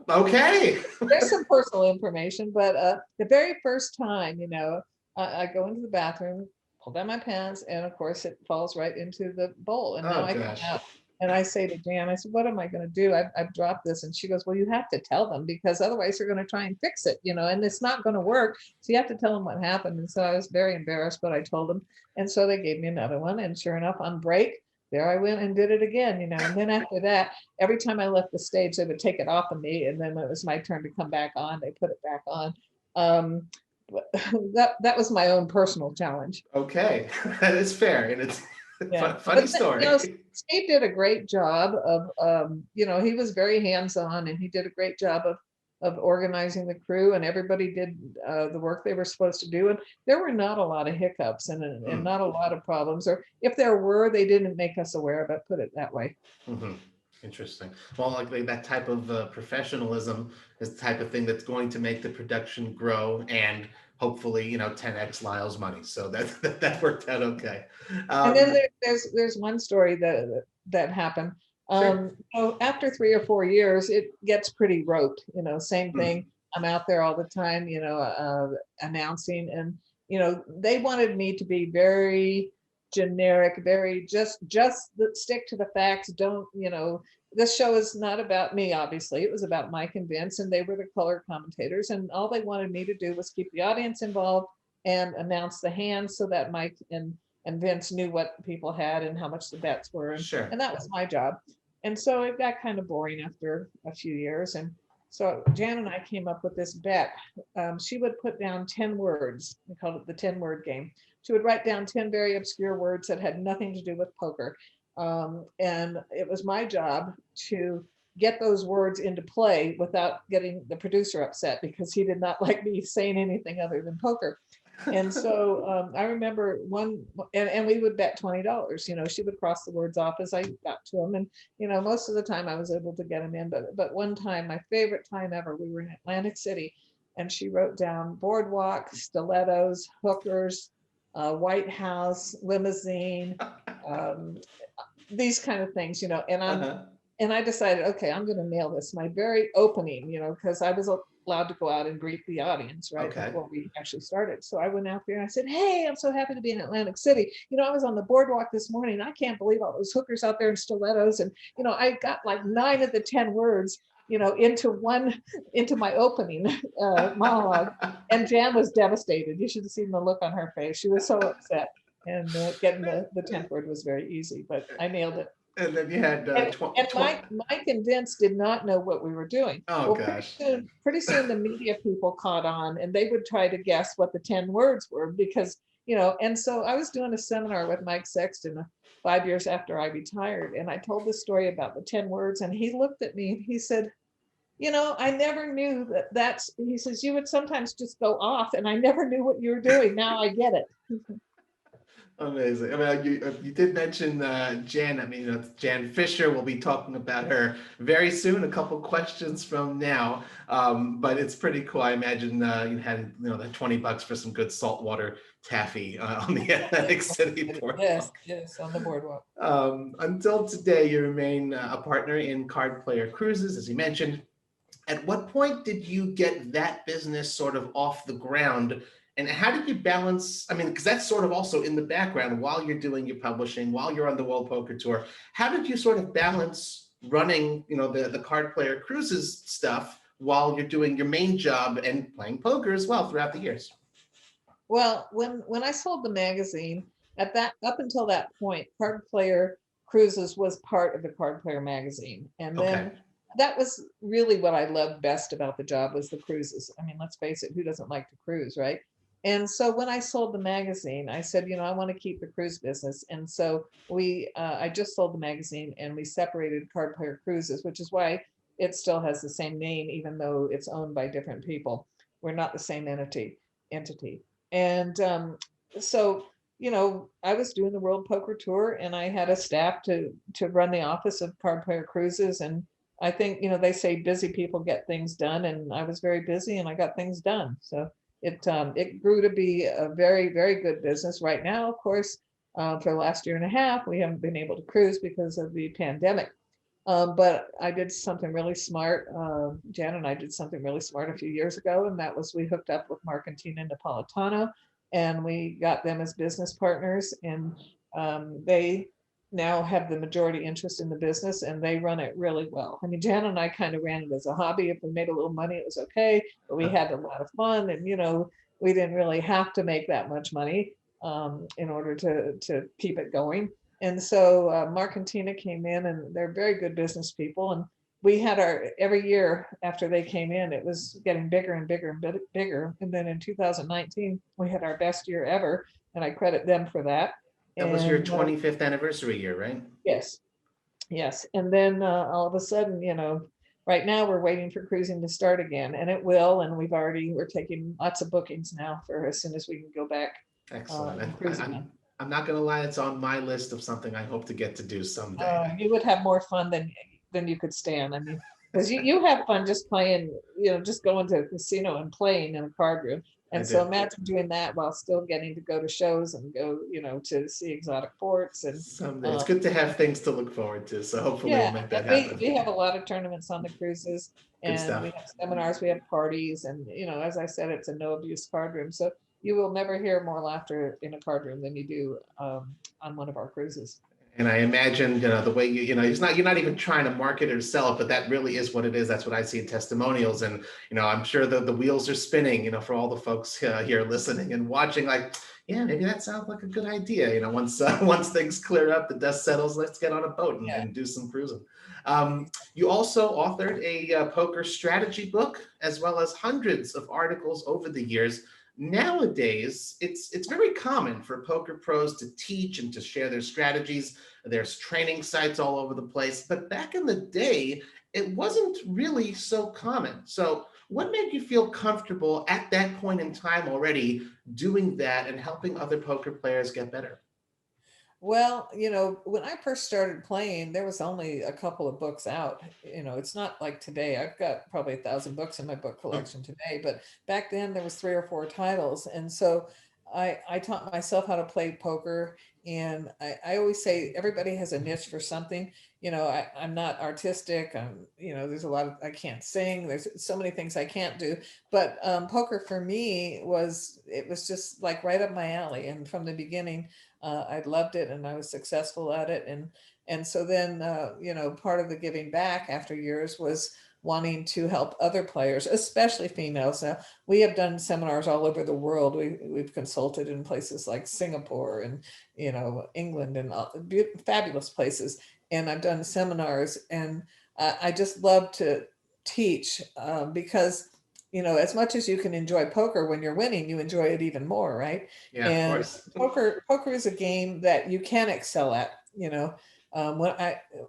Okay. there's some personal information, but the very first time, I go into the bathroom, pull down my pants, and of course it falls right into the bowl. And now Oh I come gosh. out and I say to Jan, I said, what am I going to do? I've dropped this. And she goes, well, you have to tell them, because otherwise they're going to try and fix it, and it's not going to work. So you have to tell them what happened. And so I was very embarrassed, but I told them. And so they gave me another one. And sure enough, on break, there I went and did it again, And then after that, every time I left the stage, they would take it off of me. And then when it was my turn to come back on, they put it back on. But that was my own personal challenge. Okay, that is fair, and it's Yeah, funny but story. Steve did a great job of, he was very hands-on, and he did a great job of organizing the crew, and everybody did the work they were supposed to do. And there were not a lot of hiccups and Hmm. not a lot of problems, or if there were, they didn't make us aware of it, put it that way. Hmm. Interesting. Well, like that type of professionalism is the type of thing that's going to make the production grow, and hopefully, 10x Lyle's money. So that worked out okay. And then Um, there's one story that happened. sure. So after 3 or 4 years, it gets pretty rote. Same Hmm. thing. I'm out there all the time, announcing, and they wanted me to be very generic, very just stick to the facts. Don't this show is not about me. Obviously, it was about Mike and Vince, and they were the color commentators, and all they wanted me to do was keep the audience involved and announce the hands so that Mike and Vince knew what people had and how much the bets were. And Sure. that was my job. And so it got kind of boring after a few years. And so Jan and I came up with this bet. She would put down 10 words. We called it the 10-word game. She would write down 10 very obscure words that had nothing to do with poker. And it was my job to get those words into play without getting the producer upset, because he did not like me saying anything other than poker. And so I remember and we would bet $20. She would cross the words off as I got to them, and most of the time I was able to get them in. But one time, my favorite time ever, we were in Atlantic City, and she wrote down boardwalk, stilettos, hookers, White House, limousine, um, these kind of things. And Uh-huh. And I decided, okay, I'm going to nail this. My very opening, because I was allowed to go out and greet the audience right Okay. before we actually started. So I went out there and I said, hey, I'm so happy to be in Atlantic City. I was on the boardwalk this morning. I can't believe all those hookers out there in stilettos. And, I got like 9 of the 10 words, into my opening monologue. And Jan was devastated. You should have seen the look on her face. She was so upset. And getting the 10th word was very easy, but I nailed it. And then you had And Mike and Vince did not know what we were doing. oh Well, gosh. pretty soon the media people caught on, and they would try to guess what the 10 words were because, and so I was doing a seminar with Mike Sexton 5 years after I retired, and I told this story about the 10 words, and he looked at me and he said, I never knew he says, you would sometimes just go off, and I never knew what you were doing. Now I get it. Amazing. I mean, you did mention Jan. I mean, it's Jan Fisher. We'll be talking about her very soon. A couple questions from now, but it's pretty cool. I imagine you had that $20 for some good saltwater taffy on the Atlantic City boardwalk. Yes, on the boardwalk. Until today, you remain a partner in Card Player Cruises, as you mentioned. At what point did you get that business sort of off the ground? And how did you balance? I mean, because that's sort of also in the background while you're doing your publishing, while you're on the World Poker Tour. How did you sort of balance running, the Card Player Cruises stuff while you're doing your main job and playing poker as well throughout the years? Well, when I sold the magazine, up until that point, Card Player Cruises was part of the Card Player magazine, and then. Okay. That was really what I loved best about the job was the cruises. I mean, let's face it, who doesn't like to cruise, right? And so when I sold the magazine, I said, I want to keep the cruise business. And so I just sold the magazine and we separated Card Player Cruises, which is why it still has the same name, even though it's owned by different people. We're not the same entity. And so, I was doing the World Poker Tour and I had a staff to run the office of Card Player Cruises. And I think, they say busy people get things done, and I was very busy and I got things done. So it grew to be a very, very good business. Right now, of course, for the last year and a half, we haven't been able to cruise because of the pandemic. But I did something really smart. Jan and I did something really smart a few years ago, and that was we hooked up with Mark and Tina Napolitano, and we got them as business partners, and they now have the majority interest in the business and they run it really well. I mean, Jan and I kind of ran it as a hobby. If we made a little money, it was okay, but we had a lot of fun and, we didn't really have to make that much money in order to keep it going. And so Mark and Tina came in and they're very good business people. And we had every year after they came in, it was getting bigger and bigger and bigger. And then in 2019, we had our best year ever. And I credit them for that. That was your 25th anniversary year, right? Yes. And then all of a sudden, right now we're waiting for cruising to start again, and it will. And we're taking lots of bookings now for as soon as we can go back. Excellent. I'm not going to lie, it's on my list of something I hope to get to do someday. You would have more fun than you could stand. I mean, because you have fun just playing, just going to a casino and playing in a card room. And so imagine doing that while still getting to go to shows and go, to see exotic ports. And someday it's good to have things to look forward to. So hopefully we'll make that happen. We have a lot of tournaments on the cruises, and we have seminars, we have parties, and as I said, it's a no abuse card room. So you will never hear more laughter in a card room than you do on one of our cruises. And I imagine, the way you're not even trying to market or sell it, but that really is what it is. That's what I see in testimonials. And, I'm sure the wheels are spinning, for all the folks here listening and watching, like, yeah, maybe that sounds like a good idea. Once things clear up, the dust settles, let's get on a boat and do some cruising. You also authored a poker strategy book, as well as hundreds of articles over the years. Nowadays, it's very common for poker pros to teach and to share their strategies. There's training sites all over the place, but back in the day, it wasn't really so common. So what made you feel comfortable at that point in time already doing that and helping other poker players get better? Well, when I first started playing, there was only a couple of books out. It's not like today. I've got probably 1,000 books in my book collection today, but back then there was 3 or 4 titles. And so I taught myself how to play poker, and I always say everybody has a niche for something. I'm not artistic. There's a lot of, I can't sing. There's so many things I can't do. But poker for me it was just like right up my alley. And from the beginning, I loved it and I was successful at it. And so then, part of the giving back after years was wanting to help other players, especially females. We have done seminars all over the world. We've consulted in places like Singapore and England and fabulous places. And I've done seminars, and I just love to teach because as much as you can enjoy poker when you're winning, you enjoy it even more, right? Yeah, of And course. poker is a game that you can excel at. When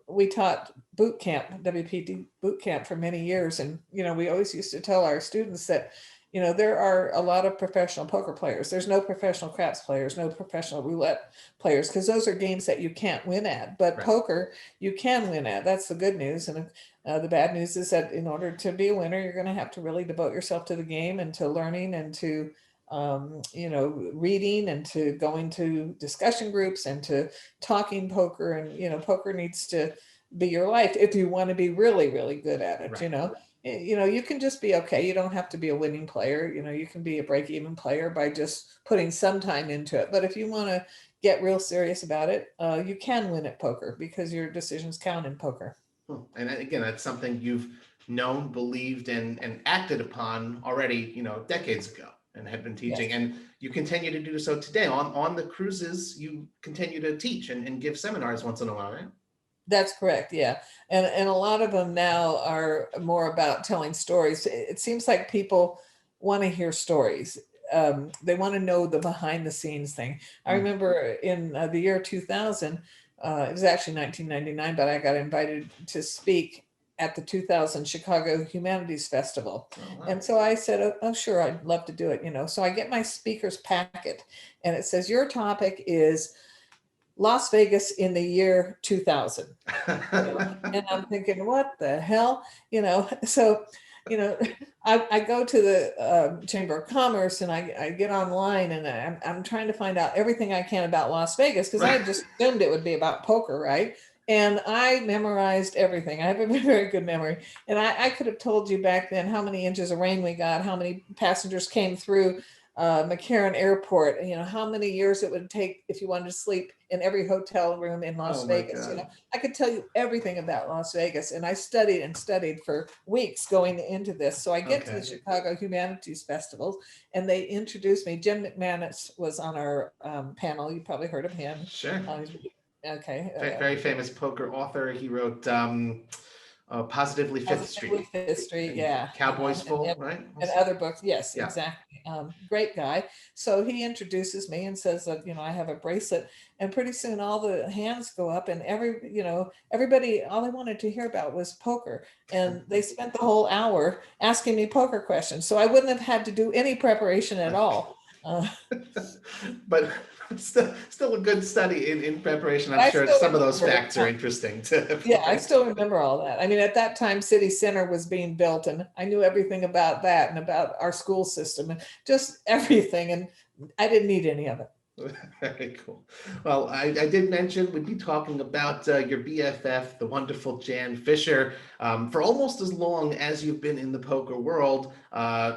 we taught boot camp, WPT boot camp for many years. And, we always used to tell our students that, there are a lot of professional poker players. There's no professional craps players, no professional roulette players, because those are games that you can't win at. But Right. poker, you can win at. That's the good news. And the bad news is that in order to be a winner, you're going to have to really devote yourself to the game and to learning and to reading and to going to discussion groups and to talking poker. And poker needs to be your life if you want to be really, really good at it. Right. You can just be okay. You don't have to be a winning player. You can be a break-even player by just putting some time into it. But if you want to get real serious about it, you can win at poker because your decisions count in poker. And again, that's something you've known, believed, and acted upon already, decades ago, and have been teaching. Yes. And you continue to do so today. On the cruises, you continue to teach and give seminars once in a while, right? That's correct. Yeah. And a lot of them now are more about telling stories. It seems like people want to hear stories. They want to know the behind the scenes thing. I Mm. remember in the year 2000, it was actually 1999, but I got invited to speak at the 2000 Chicago Humanities Festival. Oh, wow. And so I said, oh, sure, I'd love to do it. So I get my speaker's packet and it says, your topic is Las Vegas in the year 2000. And I'm thinking, what the hell? So, you know, I go to the Chamber of Commerce and I get online and I'm trying to find out everything I can about Las Vegas because I just assumed it would be about poker, right? And I memorized everything. I have a very good memory. And I could have told you back then how many inches of rain we got, how many passengers came through McCarran Airport, how many years it would take if you wanted to sleep in every hotel room in Las Oh my Vegas. God. I could tell you everything about Las Vegas, and I studied and studied for weeks going into this. So I get to the Okay. Chicago Humanities Festivals, and they introduced me. Jim McManus was on our panel. You probably heard of him. Sure. Okay. Very famous poker author. He wrote Positively Fifth Positively Street, Fifth Street, and yeah. Cowboys Full, right? And other books, yes, Yeah. exactly. Great guy. So he introduces me and says that I have a bracelet, and pretty soon all the hands go up, and everybody, all they wanted to hear about was poker, and they spent the whole hour asking me poker questions. So I wouldn't have had to do any preparation at all. But still a good study in preparation. I'm I sure still some of those remember. facts are interesting to. Yeah, I still remember all that. I mean, at that time, City Center was being built, and I knew everything about that and about our school system and just everything. And I didn't need any of it. Very cool. Well, I did mention we'd be talking about your BFF, the wonderful Jan Fisher, for almost as long as you've been in the poker world.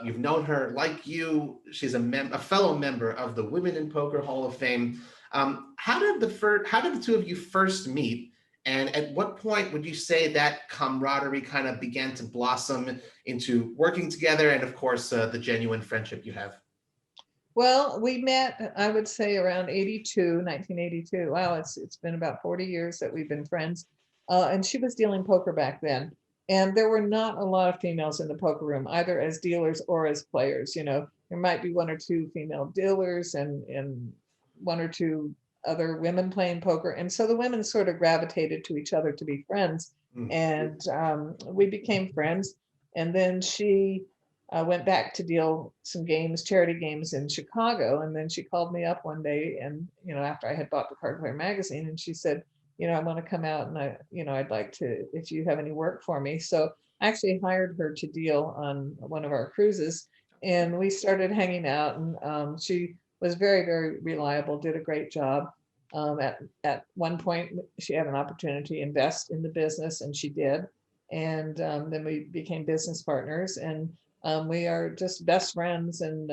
You've known her like you. She's a fellow member of the Women in Poker Hall of Fame. How did the two of you first meet? And at what point would you say that camaraderie kind of began to blossom into working together and, of course, the genuine friendship you have? Well, we met, I would say, around 1982. Wow, it's been about 40 years that we've been friends. And she was dealing poker back then. And there were not a lot of females in the poker room, either as dealers or as players. There might be one or two female dealers and one or two other women playing poker. And so the women sort of gravitated to each other to be friends. Mm. And we became friends. And then she went back to deal some games, charity games in Chicago. And then she called me up one day and, after I had bought the Card Player magazine, and she said, I want to come out and I'd like to, if you have any work for me. So I actually hired her to deal on one of our cruises, and we started hanging out, and she was very, very reliable, did a great job. At one point, she had an opportunity to invest in the business, and she did. And then we became business partners, and we are just best friends and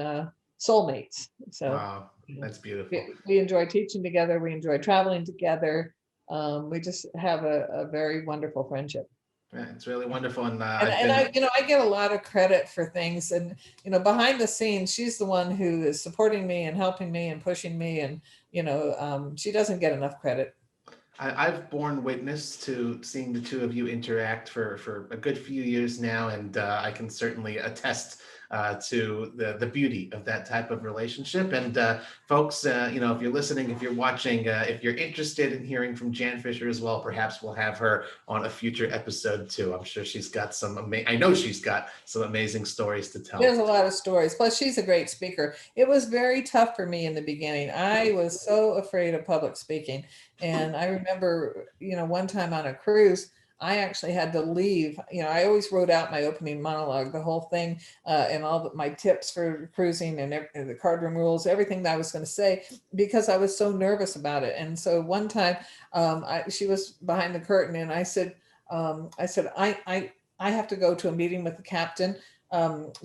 soulmates. So Wow, that's beautiful. we enjoy teaching together. We enjoy traveling together. We just have a very wonderful friendship. Yeah, it's really wonderful. And I've And I, been, I get a lot of credit for things, and behind the scenes, she's the one who is supporting me and helping me and pushing me, and she doesn't get enough credit. I've borne witness to seeing the two of you interact for a good few years now, and I can certainly attest to the beauty of that type of relationship. And folks, if you're listening, if you're watching, if you're interested in hearing from Jan Fisher as well, perhaps we'll have her on a future episode too. I'm sure she's got I know she's got some amazing stories to tell. There's a lot of stories. Plus, she's a great speaker. It was very tough for me in the beginning. I was so afraid of public speaking. And I remember, one time on a cruise, I actually had to leave. I always wrote out my opening monologue, the whole thing, and all my tips for cruising and the card room rules, everything that I was going to say, because I was so nervous about it. And so one time, she was behind the curtain, and I said, I have to go to a meeting with the captain.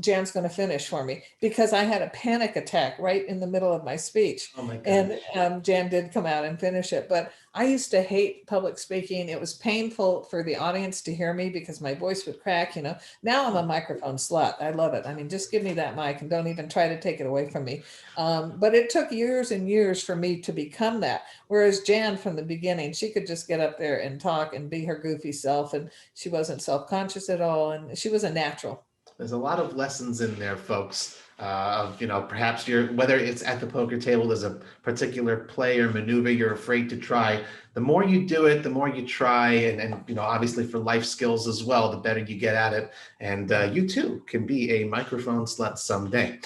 Jan's going to finish for me, because I had a panic attack right in the middle of my speech. Oh my gosh. And Jan did come out and finish it. But I used to hate public speaking. It was painful for the audience to hear me because my voice would crack. Now I'm a microphone slut. I love it. I mean, just give me that mic and don't even try to take it away from me. But it took years and years for me to become that. Whereas Jan, from the beginning, she could just get up there and talk and be her goofy self, and she wasn't self-conscious at all, and she was a natural. There's a lot of lessons in there, folks. Of perhaps whether it's at the poker table, there's a particular play or maneuver you're afraid to try. The more you do it, the more you try, and obviously for life skills as well, the better you get at it. And you too can be a microphone slut someday.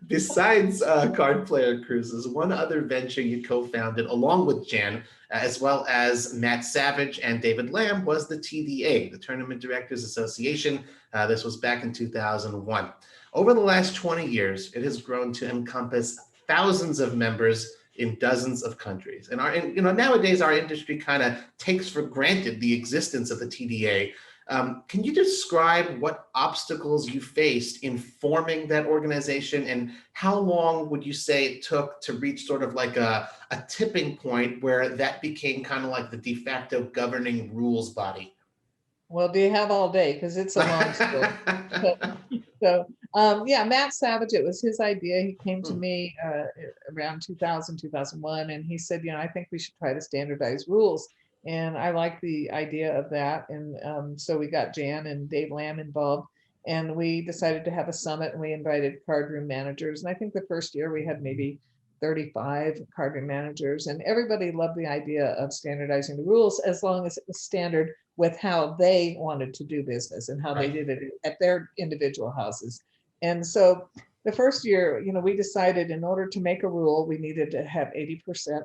Besides Card Player Cruises, one other venture you co-founded along with Jan, as well as Matt Savage and David Lamb, was the TDA, the Tournament Directors Association. This was back in 2001. Over the last 20 years, it has grown to encompass thousands of members in dozens of countries. And nowadays, our industry kind of takes for granted the existence of the TDA. Can you describe what obstacles you faced in forming that organization, and how long would you say it took to reach sort of like a tipping point where that became kind of like the de facto governing rules body? Well, do you have all day? Because it's a long story. So, yeah, Matt Savage, it was his idea. He came to me around 2000, 2001, and he said, I think we should try to standardize rules. And I like the idea of that. And so we got Jan and Dave Lamb involved, and we decided to have a summit, and we invited card room managers. And I think the first year we had maybe 35 card room managers, and everybody loved the idea of standardizing the rules, as long as it was standard with how they wanted to do business and how they did it at their individual houses. And so the first year, we decided in order to make a rule, we needed to have 80%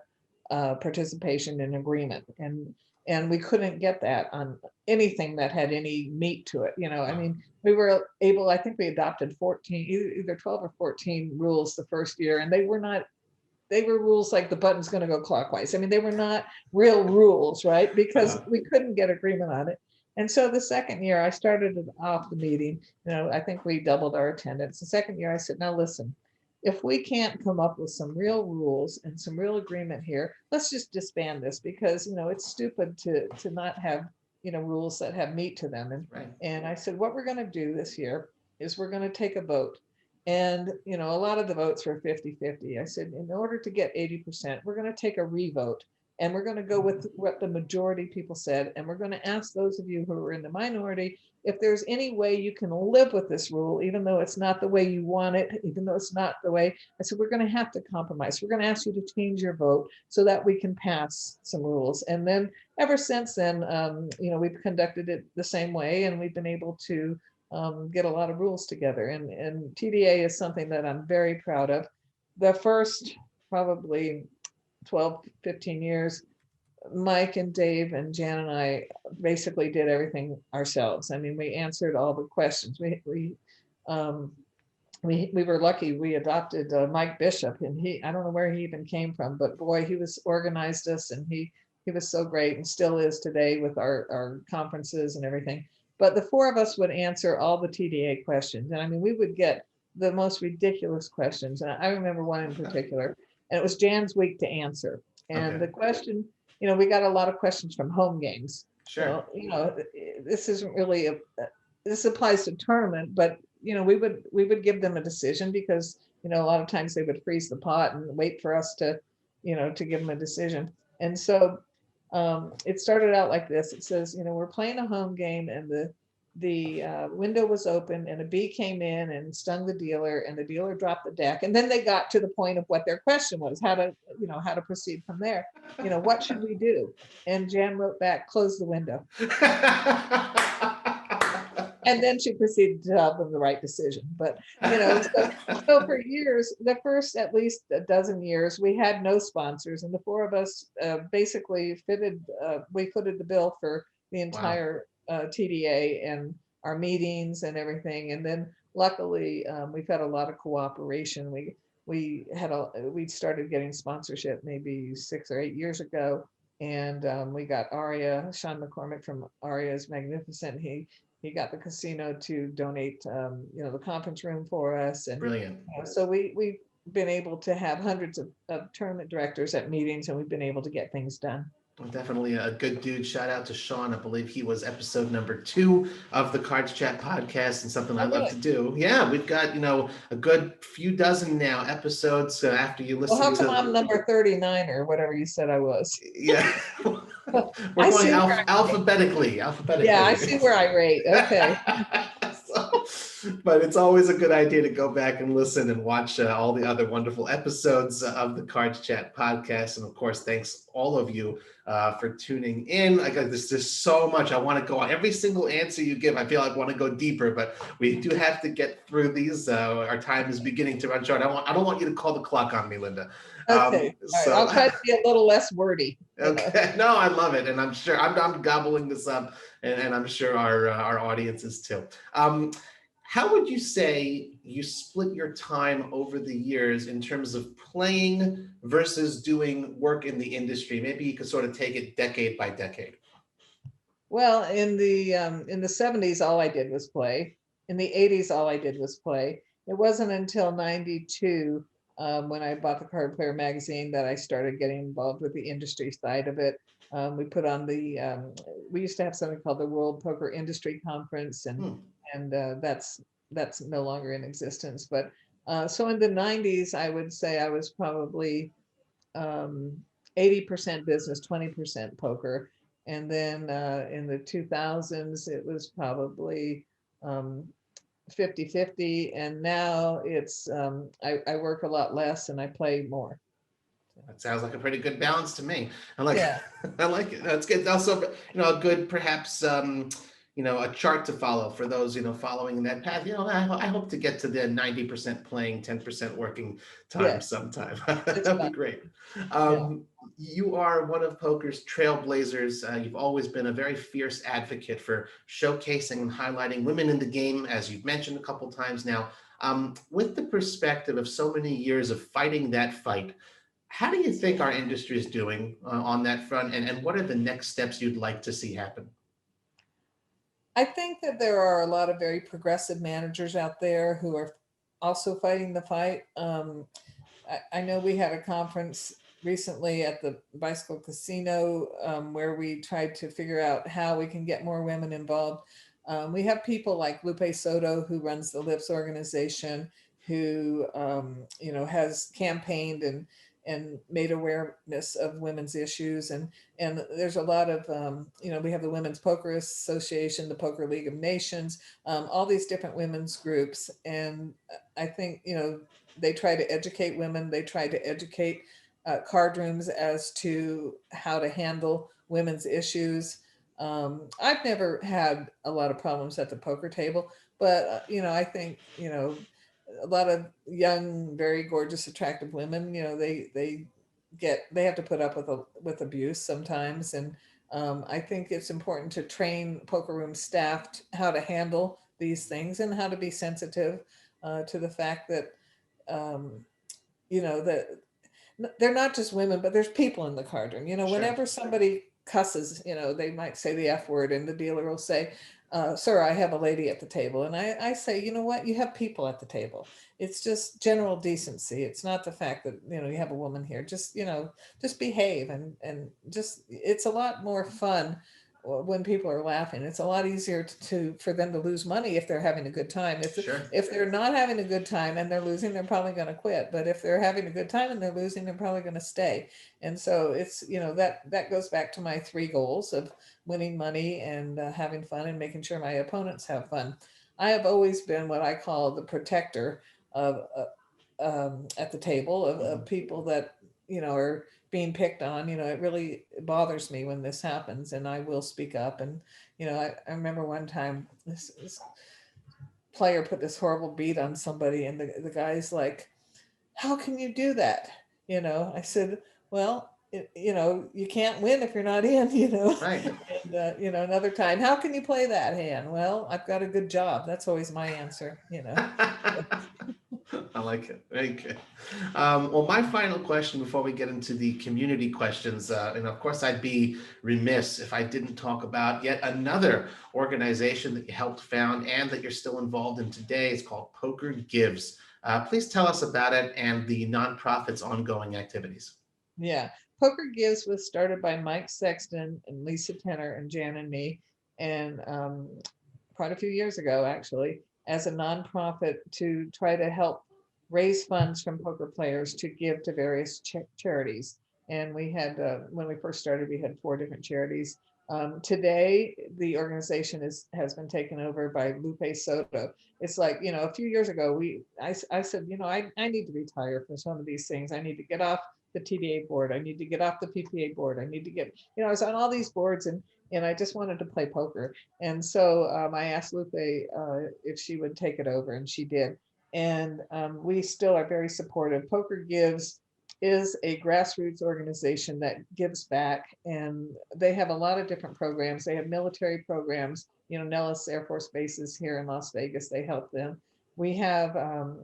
participation and agreement. And we couldn't get that on anything that had any meat to it. I mean, we were able, I think we adopted 14, either 12 or 14 rules the first year, and they were rules like the button's going to go clockwise. I mean, they were not real rules, right? Because we couldn't get agreement on it. And so the second year I started off the meeting, I think we doubled our attendance. The second year I said, now listen, if we can't come up with some real rules and some real agreement here, let's just disband this, because, it's stupid to not have, rules that have meat to them. And I said, what we're going to do this year is we're going to take a vote. And, a lot of the votes were 50-50. I said, in order to get 80%, we're going to take a revote, and we're going to go with what the majority people said. And we're going to ask those of you who are in the minority, if there's any way you can live with this rule, even though it's not the way you want it, even though it's not the way. I said, we're going to have to compromise. We're going to ask you to change your vote so that we can pass some rules. And then ever since then, we've conducted it the same way, and we've been able to get a lot of rules together. And TDA is something that I'm very proud of. The first probably 12, 15 years, Mike and Dave and Jan and I basically did everything ourselves. I mean, we answered all the questions. We we were lucky. We adopted Mike Bishop, and I don't know where he even came from, but boy, he was organized us, and he was so great, and still is today with our conferences and everything. But the four of us would answer all the TDA questions, and I mean, we would get the most ridiculous questions. And I remember one in particular, and it was Jan's week to answer. And Okay. the question, we got a lot of questions from home games. Sure. Well, this isn't really this applies to tournament, but we would give them a decision because a lot of times they would freeze the pot and wait for us to give them a decision. And so it started out like this. It says, we're playing a home game, and the window was open, and a bee came in and stung the dealer, and the dealer dropped the deck. And then they got to the point of what their question was, how to proceed from there. What should we do? And Jan wrote back, close the window. And then she proceeded to tell them the right decision. But so for years, the first at least a dozen years, we had no sponsors, and the four of us basically we footed the bill for the entire TDA and our meetings and everything. And then luckily, we've had a lot of cooperation. We started getting sponsorship maybe 6 or 8 years ago, and we got Sean McCormick from Aria is magnificent. He got the casino to donate, the conference room for us. And Brilliant. So we've been able to have hundreds of tournament directors at meetings, and we've been able to get things done. Definitely a good dude. Shout out to Sean. I believe he was episode number 2 of the Cards Chat podcast, and something I love to do. Yeah, we've got, a good few dozen now episodes after you listen how come I'm number 39 or whatever you said I was? Yeah. We're going alphabetically. Yeah, I see where I rate. Okay. But it's always a good idea to go back and listen and watch all the other wonderful episodes of the Cards Chat podcast. And of course, thanks all of you for tuning in. There's just so much I want to go on. Every single answer you give, I feel like I want to go deeper, but we do have to get through these. Our time is beginning to run short. I don't want you to call the clock on me, Linda. Okay. So I'll try to be a little less wordy. Okay. No, I love it. And I'm sure I'm gobbling this up, and I'm sure our audience is too. How would you say you split your time over the years in terms of playing versus doing work in the industry? Maybe you could sort of take it decade by decade. Well, in the 70s, all I did was play. In the 80s, all I did was play. It wasn't until 92 when I bought the Card Player magazine that I started getting involved with the industry side of it. We put on we used to have something called the World Poker Industry Conference, and that's no longer in existence. But so in the 90s, I would say I was probably 80% business, 20% poker. And then in the 2000s, it was probably 50-50. And now it's I work a lot less and I play more. That sounds like a pretty good balance to me. I like Yeah. I like it. That's good. Also, a good perhaps a chart to follow for those following that path. I hope to get to the 90% playing, 10% working time sometime. That'd be great. You are one of poker's trailblazers. You've always been a very fierce advocate for showcasing and highlighting women in the game, as you've mentioned a couple times now. With the perspective of so many years of fighting that fight, how do you think our industry is doing on that front, and what are the next steps you'd like to see happen? I think that there are a lot of very progressive managers out there who are also fighting the fight. I know we had a conference recently at the Bicycle Casino where we tried to figure out how we can get more women involved. We have people like Lupe Soto, who runs the LIPS organization, who has campaigned and made awareness of women's issues. And there's a lot of, we have the Women's Poker Association, the Poker League of Nations, all these different women's groups. And I think, they try to educate women. They try to educate card rooms as to how to handle women's issues. I've never had a lot of problems at the poker table, but, I think, a lot of young, very gorgeous, attractive women, they have to put up with abuse sometimes. And I think it's important to train poker room staff how to handle these things and how to be sensitive. to the fact that, um, that they're not just women, but there's people in the card room. Sure. Whenever somebody cusses, they might say the F word, and the dealer will say, sir, I have a lady at the table. And I say, you know what? You have people at the table. It's just general decency. It's not the fact that, you have a woman here. Just behave, and just, it's a lot more fun when people are laughing. It's a lot easier for them to lose money if they're having a good time. Sure. If they're not having a good time and they're losing, they're probably going to quit. But if they're having a good time and they're losing, they're probably going to stay. And so it's, that goes back to my three goals of winning money and having fun and making sure my opponents have fun. I have always been what I call the protector of at the table of people that are being picked on. It really bothers me when this happens, and I will speak up. And I remember one time this player put this horrible beat on somebody, and the guy's like, how can you do that? I said, well, you can't win if you're not in. Right. And another time, how can you play that hand? Well, I've got a good job. That's always my answer. I like it. Very good. Well, my final question before we get into the community questions, and of course, I'd be remiss if I didn't talk about yet another organization that you helped found and that you're still involved in today. It's called Poker Gives. Please tell us about it and the nonprofit's ongoing activities. Yeah. Poker Gives was started by Mike Sexton and Lisa Tenner and Jan and me, and quite a few years ago, actually, as a nonprofit to try to help raise funds from poker players to give to various charities. And we had, when we first started, we had 4 different charities. Today, the organization has been taken over by Lupe Soto. It's like, a few years ago, I said, I need to retire from some of these things. I need to get off the TDA board. I need to get off the PPA board. I need to get, I was on all these boards, and I just wanted to play poker. And so I asked Lupe if she would take it over, and she did. And we still are very supportive. Poker Gives is a grassroots organization that gives back, and they have a lot of different programs. They have military programs, Nellis Air Force Base is here in Las Vegas. They help them. We have,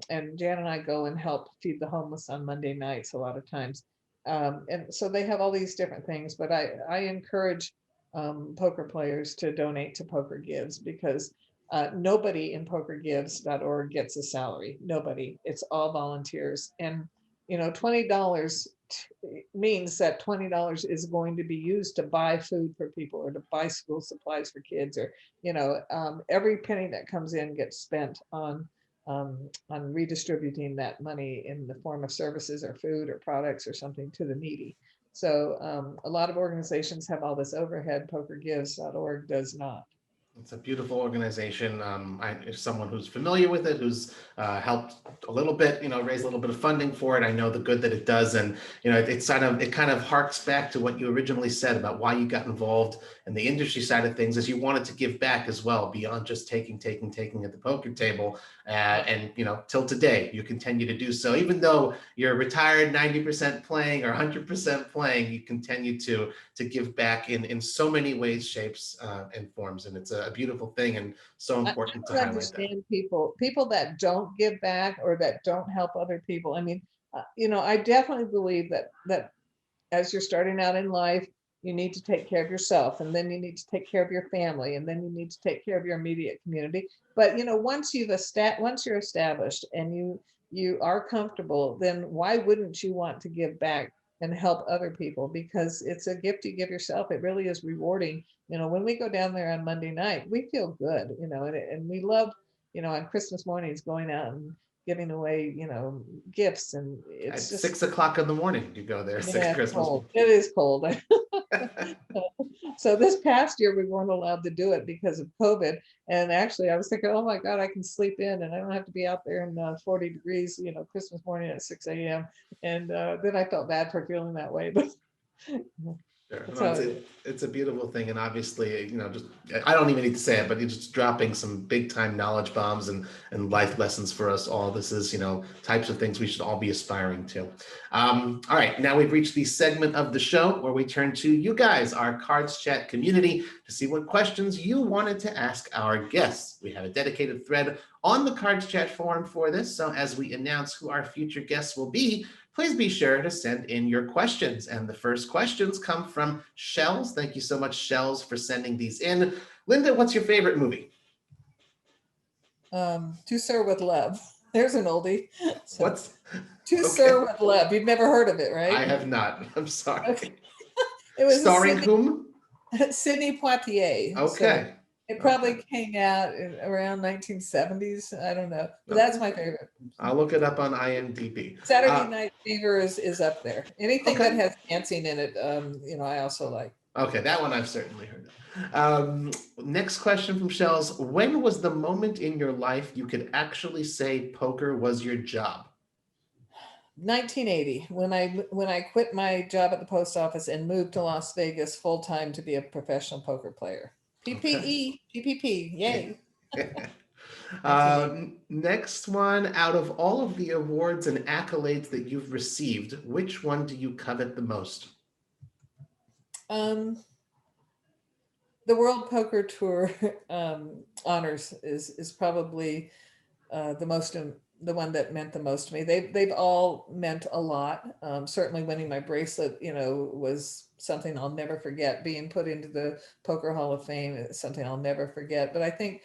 and Jan and I go and help feed the homeless on Monday nights a lot of times. And so they have all these different things, but I encourage poker players to donate to Poker Gives, because nobody in pokergives.org gets a salary. Nobody. It's all volunteers. And $20 means that $20 is going to be used to buy food for people, or to buy school supplies for kids, or every penny that comes in gets spent on redistributing that money in the form of services or food or products or something to the needy. So a lot of organizations have all this overhead. Pokergives.org does not. It's a beautiful organization. As someone who's familiar with it, who's helped a little bit, raise a little bit of funding for it, I know the good that it does, and it kind of harks back to what you originally said about why you got involved in the industry side of things, is you wanted to give back as well, beyond just taking at the poker table, and till today you continue to do so, even though you're retired 90% playing or 100% playing. You continue to give back in so many ways, shapes, and forms, and it's a beautiful thing, and so important to highlight understand that. People that don't give back or that don't help other people. I mean, I definitely believe that as you're starting out in life, you need to take care of yourself, and then you need to take care of your family, and then you need to take care of your immediate community. But once you're established and you are comfortable, then why wouldn't you want to give back and help other people? Because it's a gift you give yourself. It really is rewarding. When we go down there on Monday night, we feel good, and we love, on Christmas mornings, going out and giving away, gifts. And At it's just 6 o'clock in the morning, you go there. yeah, Christmas. cold. It is cold. So this past year we weren't allowed to do it because of COVID. And actually I was thinking, oh my God, I can sleep in and I don't have to be out there in 40 degrees, Christmas morning at 6 a.m. And then I felt bad for feeling that way. But Sure. No, it's a beautiful thing, and obviously, just I don't even need to say it, but you're just dropping some big time knowledge bombs and life lessons for us all. This is types of things we should all be aspiring to. All right, now we've reached the segment of the show where we turn to you guys, our Cards Chat community, to see what questions you wanted to ask our guests. We have a dedicated thread on the Cards Chat forum for this. So as we announce who our future guests will be, please be sure to send in your questions. And the first questions come from Shells. Thank you so much, Shells, for sending these in. Linda, what's your favorite movie? To Sir with Love. There's an oldie. So, What's To Sir with Love. You've never heard of it, right? I have not. I'm sorry. Okay. It was starring whom? Sidney Poitier. Okay. So it probably came out around 1970s. I don't know. But that's my favorite. I'll look it up on IMDb. Saturday Night Fever is up there. Anything that has dancing in it, I also like. Okay, that one I've certainly heard of. Next question from Shells. When was the moment in your life you could actually say poker was your job? 1980, when I quit my job at the post office and moved to Las Vegas full time to be a professional poker player. PPE, PPP, yay. Next one, out of all of the awards and accolades that you've received, which one do you covet the most? The World Poker Tour honors is probably the one that meant the most to me. They've all meant a lot. Certainly winning my bracelet, was something I'll never forget. Being put into the Poker Hall of Fame is something I'll never forget. But I think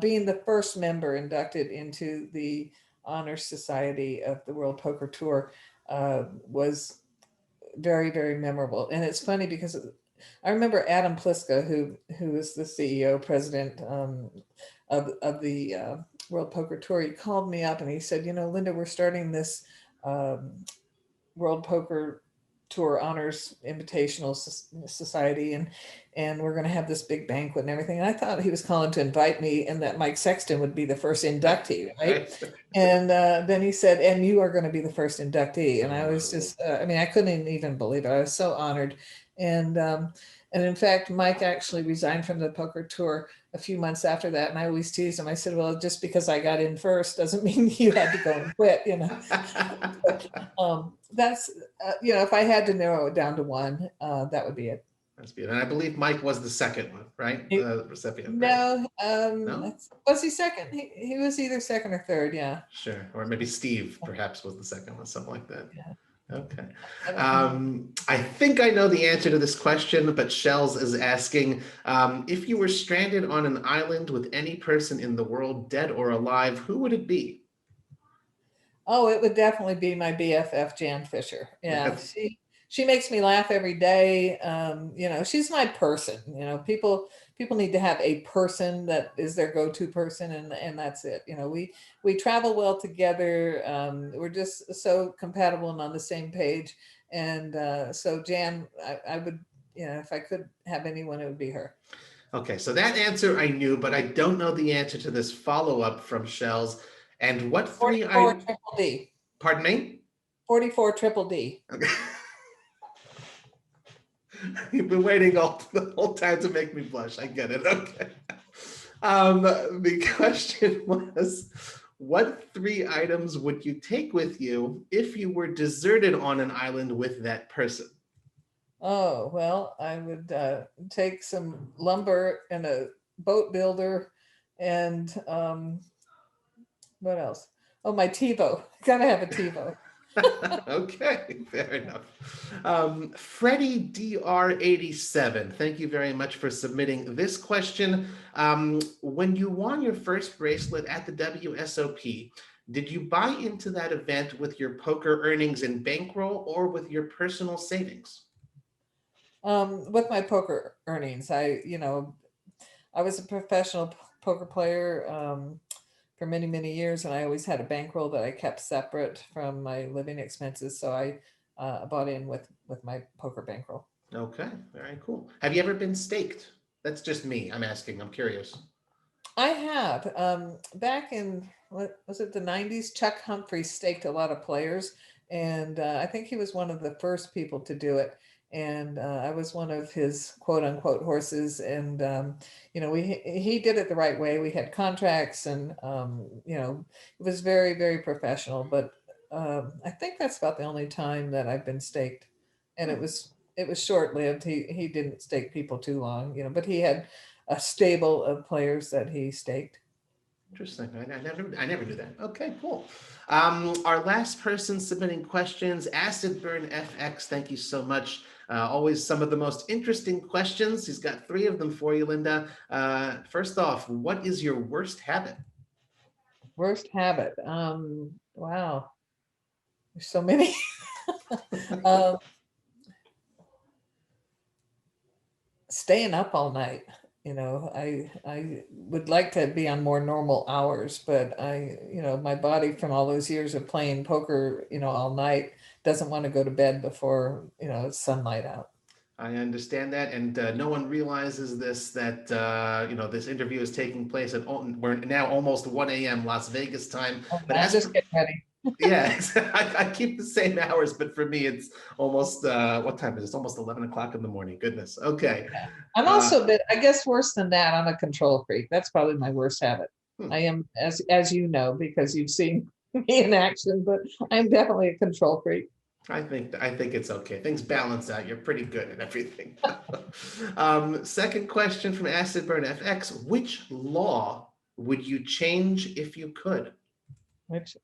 being the first member inducted into the Honor Society of the World Poker Tour was very, very memorable. And it's funny because I remember Adam Pliska, who is the CEO, president of the World Poker Tour. He called me up and he said, Linda, we're starting this World Poker Tour Honors Invitational Society, and we're going to have this big banquet and everything. And I thought he was calling to invite me and that Mike Sexton would be the first inductee, right? And then he said, and you are going to be the first inductee. And I was just, I couldn't even believe it. I was so honored. And in fact, Mike actually resigned from the poker tour a few months after that. And I always teased him. I said, well, just because I got in first doesn't mean you had to go and quit, But, that's, if I had to narrow it down to one, that would be it. That's beautiful. And I believe Mike was the second one, right? The recipient. No, no? Was he second? He was either second or third, yeah. Sure. Or maybe Steve perhaps was the second one, something like that. Yeah. Okay. I think I know the answer to this question, but Shells is asking, if you were stranded on an island with any person in the world, dead or alive, who would it be? Oh, it would definitely be my BFF, Jan Fisher. Yeah, she makes me laugh every day. She's my person. People need to have a person that is their go-to person, and that's it. We travel well together. We're just so compatible and on the same page. And so Jan, I would, if I could have anyone, it would be her. Okay, so that answer I knew, but I don't know the answer to this follow-up from Shells. And what three? 44 triple D. Pardon me? 44 triple D. Okay. You've been waiting the whole time to make me blush. I get it. Okay. The question was, what three items would you take with you if you were deserted on an island with that person? Oh, well, I would take some lumber and a boat builder and what else? Oh, my TiVo. Gotta have a TiVo. Okay, fair enough. Freddie DR87, thank you very much for submitting this question. When you won your first bracelet at the WSOP, did you buy into that event with your poker earnings and bankroll or with your personal savings? With my poker earnings. I was a professional poker player for many, many years, and I always had a bankroll that I kept separate from my living expenses. So I bought in with my poker bankroll. Okay, very cool. Have you ever been staked? That's just me. I'm asking. I'm curious. I have. Back in, what was it, the 90s, Chuck Humphrey staked a lot of players. And I think he was one of the first people to do it. And I was one of his quote unquote horses. And, he did it the right way. We had contracts and, it was very, very professional. But I think that's about the only time that I've been staked. And it was short lived. He didn't stake people too long, but he had a stable of players that he staked. Interesting. I never knew that. Okay, cool. Our last person submitting questions, Acid Burn FX. Thank you so much. Always some of the most interesting questions. He's got three of them for you, Linda. First off, what is your worst habit? Worst habit. Wow, there's so many. um, Staying up all night. I would like to be on more normal hours, but my body from all those years of playing poker, all night doesn't want to go to bed before, it's sunlight out. I understand that, and no one realizes this that this interview is taking place at we're now almost 1 a.m. Las Vegas time. Oh, But I'm as just for getting ready. yeah, I keep the same hours, but for me it's almost what time is it? It's almost 11 o'clock in the morning. Goodness. Okay. Yeah. I'm also, but I guess worse than that, I'm a control freak. That's probably my worst habit. Hmm. I am, as you know, because you've seen me in action, but I'm definitely a control freak. I think it's okay. Things balance out. You're pretty good at everything. Second question from Acid Burn FX: which law would you change if you could? Which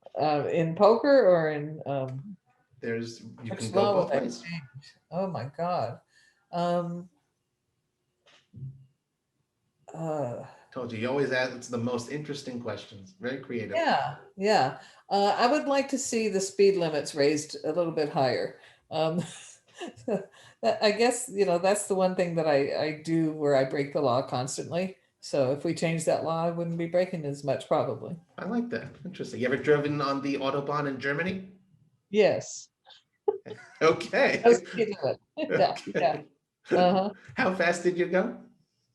in poker or in You can which go law both would I ways. change? Oh my God. Um, Told you, you always ask. It's the most interesting questions. Very creative. yeah. I would like to see the speed limits raised a little bit higher. Um, I guess, that's the one thing that I do where I break the law constantly. So if we change that law, I wouldn't be breaking as much probably. I like that. Interesting. You ever driven on the Autobahn in Germany? Yes. Okay. No speed limit. Yeah. Okay. Uh-huh. How fast did you go?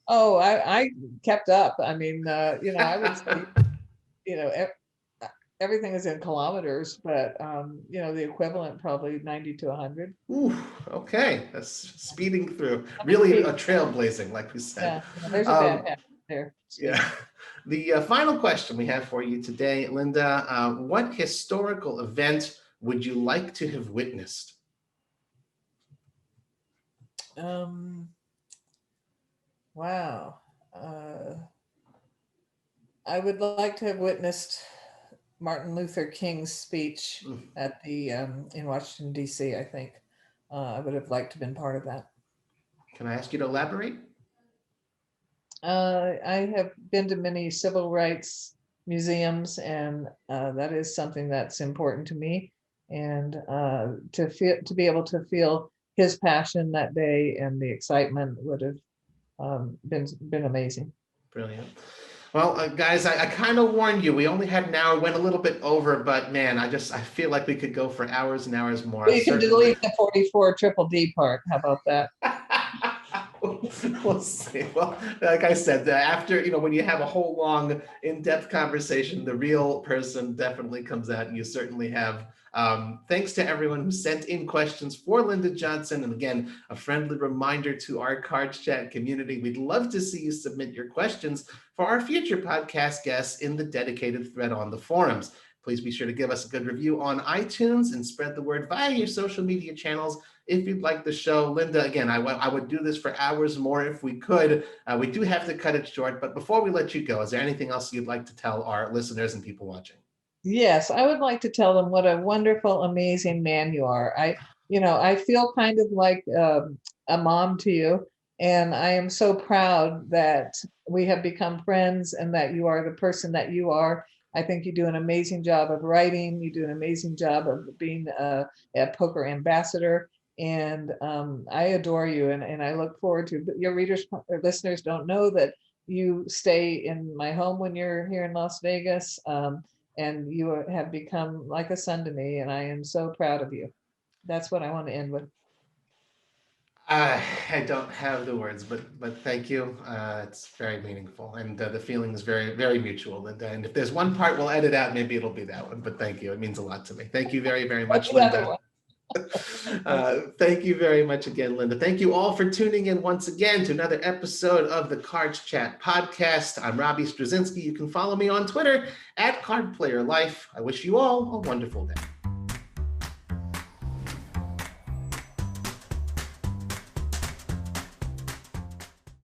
Oh, I kept up. I mean, I would say, you know, everything is in kilometers, but the equivalent probably 90 to 100. Ooh, okay. That's speeding through. Really a trailblazing, like we said. There's a bad Um, habit there. yeah. The final question we have for you today, Linda, what historical event would you like to have witnessed? Wow. I would like to have witnessed Martin Luther King's speech at the in Washington, D.C., I think. I would have liked to have been part of that. Can I ask you to elaborate? I have been to many civil rights museums, and that is something that's important to me. And to be able to feel his passion that day and the excitement would have been amazing. Brilliant. Well, guys, I kind of warned you. We only had an hour, went a little bit over, but man, I feel like we could go for hours and hours more. You can delete the 44 triple D part. How about that? We'll see. Well, like I said, after, when you have a whole long, in-depth conversation, the real person definitely comes out, and you certainly have. Thanks to everyone who sent in questions for Linda Johnson. And again, a friendly reminder to our CardsChat community. We'd love to see you submit your questions for our future podcast guests in the dedicated thread on the forums. Please be sure to give us a good review on iTunes and spread the word via your social media channels if you'd like the show. Linda, again, I would do this for hours more if we could. We do have to cut it short, but before we let you go, is there anything else you'd like to tell our listeners and people watching? Yes, I would like to tell them what a wonderful, amazing man you are. I feel kind of like a mom to you, and I am so proud that we have become friends and that you are the person that you are. I think you do an amazing job of writing. You do an amazing job of being a poker ambassador. And I adore you, and I look forward to your readers or listeners don't know that you stay in my home when you're here in Las Vegas. And you have become like a son to me, and I am so proud of you. That's what I want to end with. I don't have the words, but thank you. It's very meaningful, and the feeling is very, very mutual. And if there's one part we'll edit out, maybe it'll be that one. But thank you. It means a lot to me. Thank you very, very much, Linda. Thank you very much again, Linda. Thank you all for tuning in once again to another episode of the CardsChat podcast. I'm Robbie Straczynski. You can follow me on Twitter @CardPlayerLife. I wish you all a wonderful day.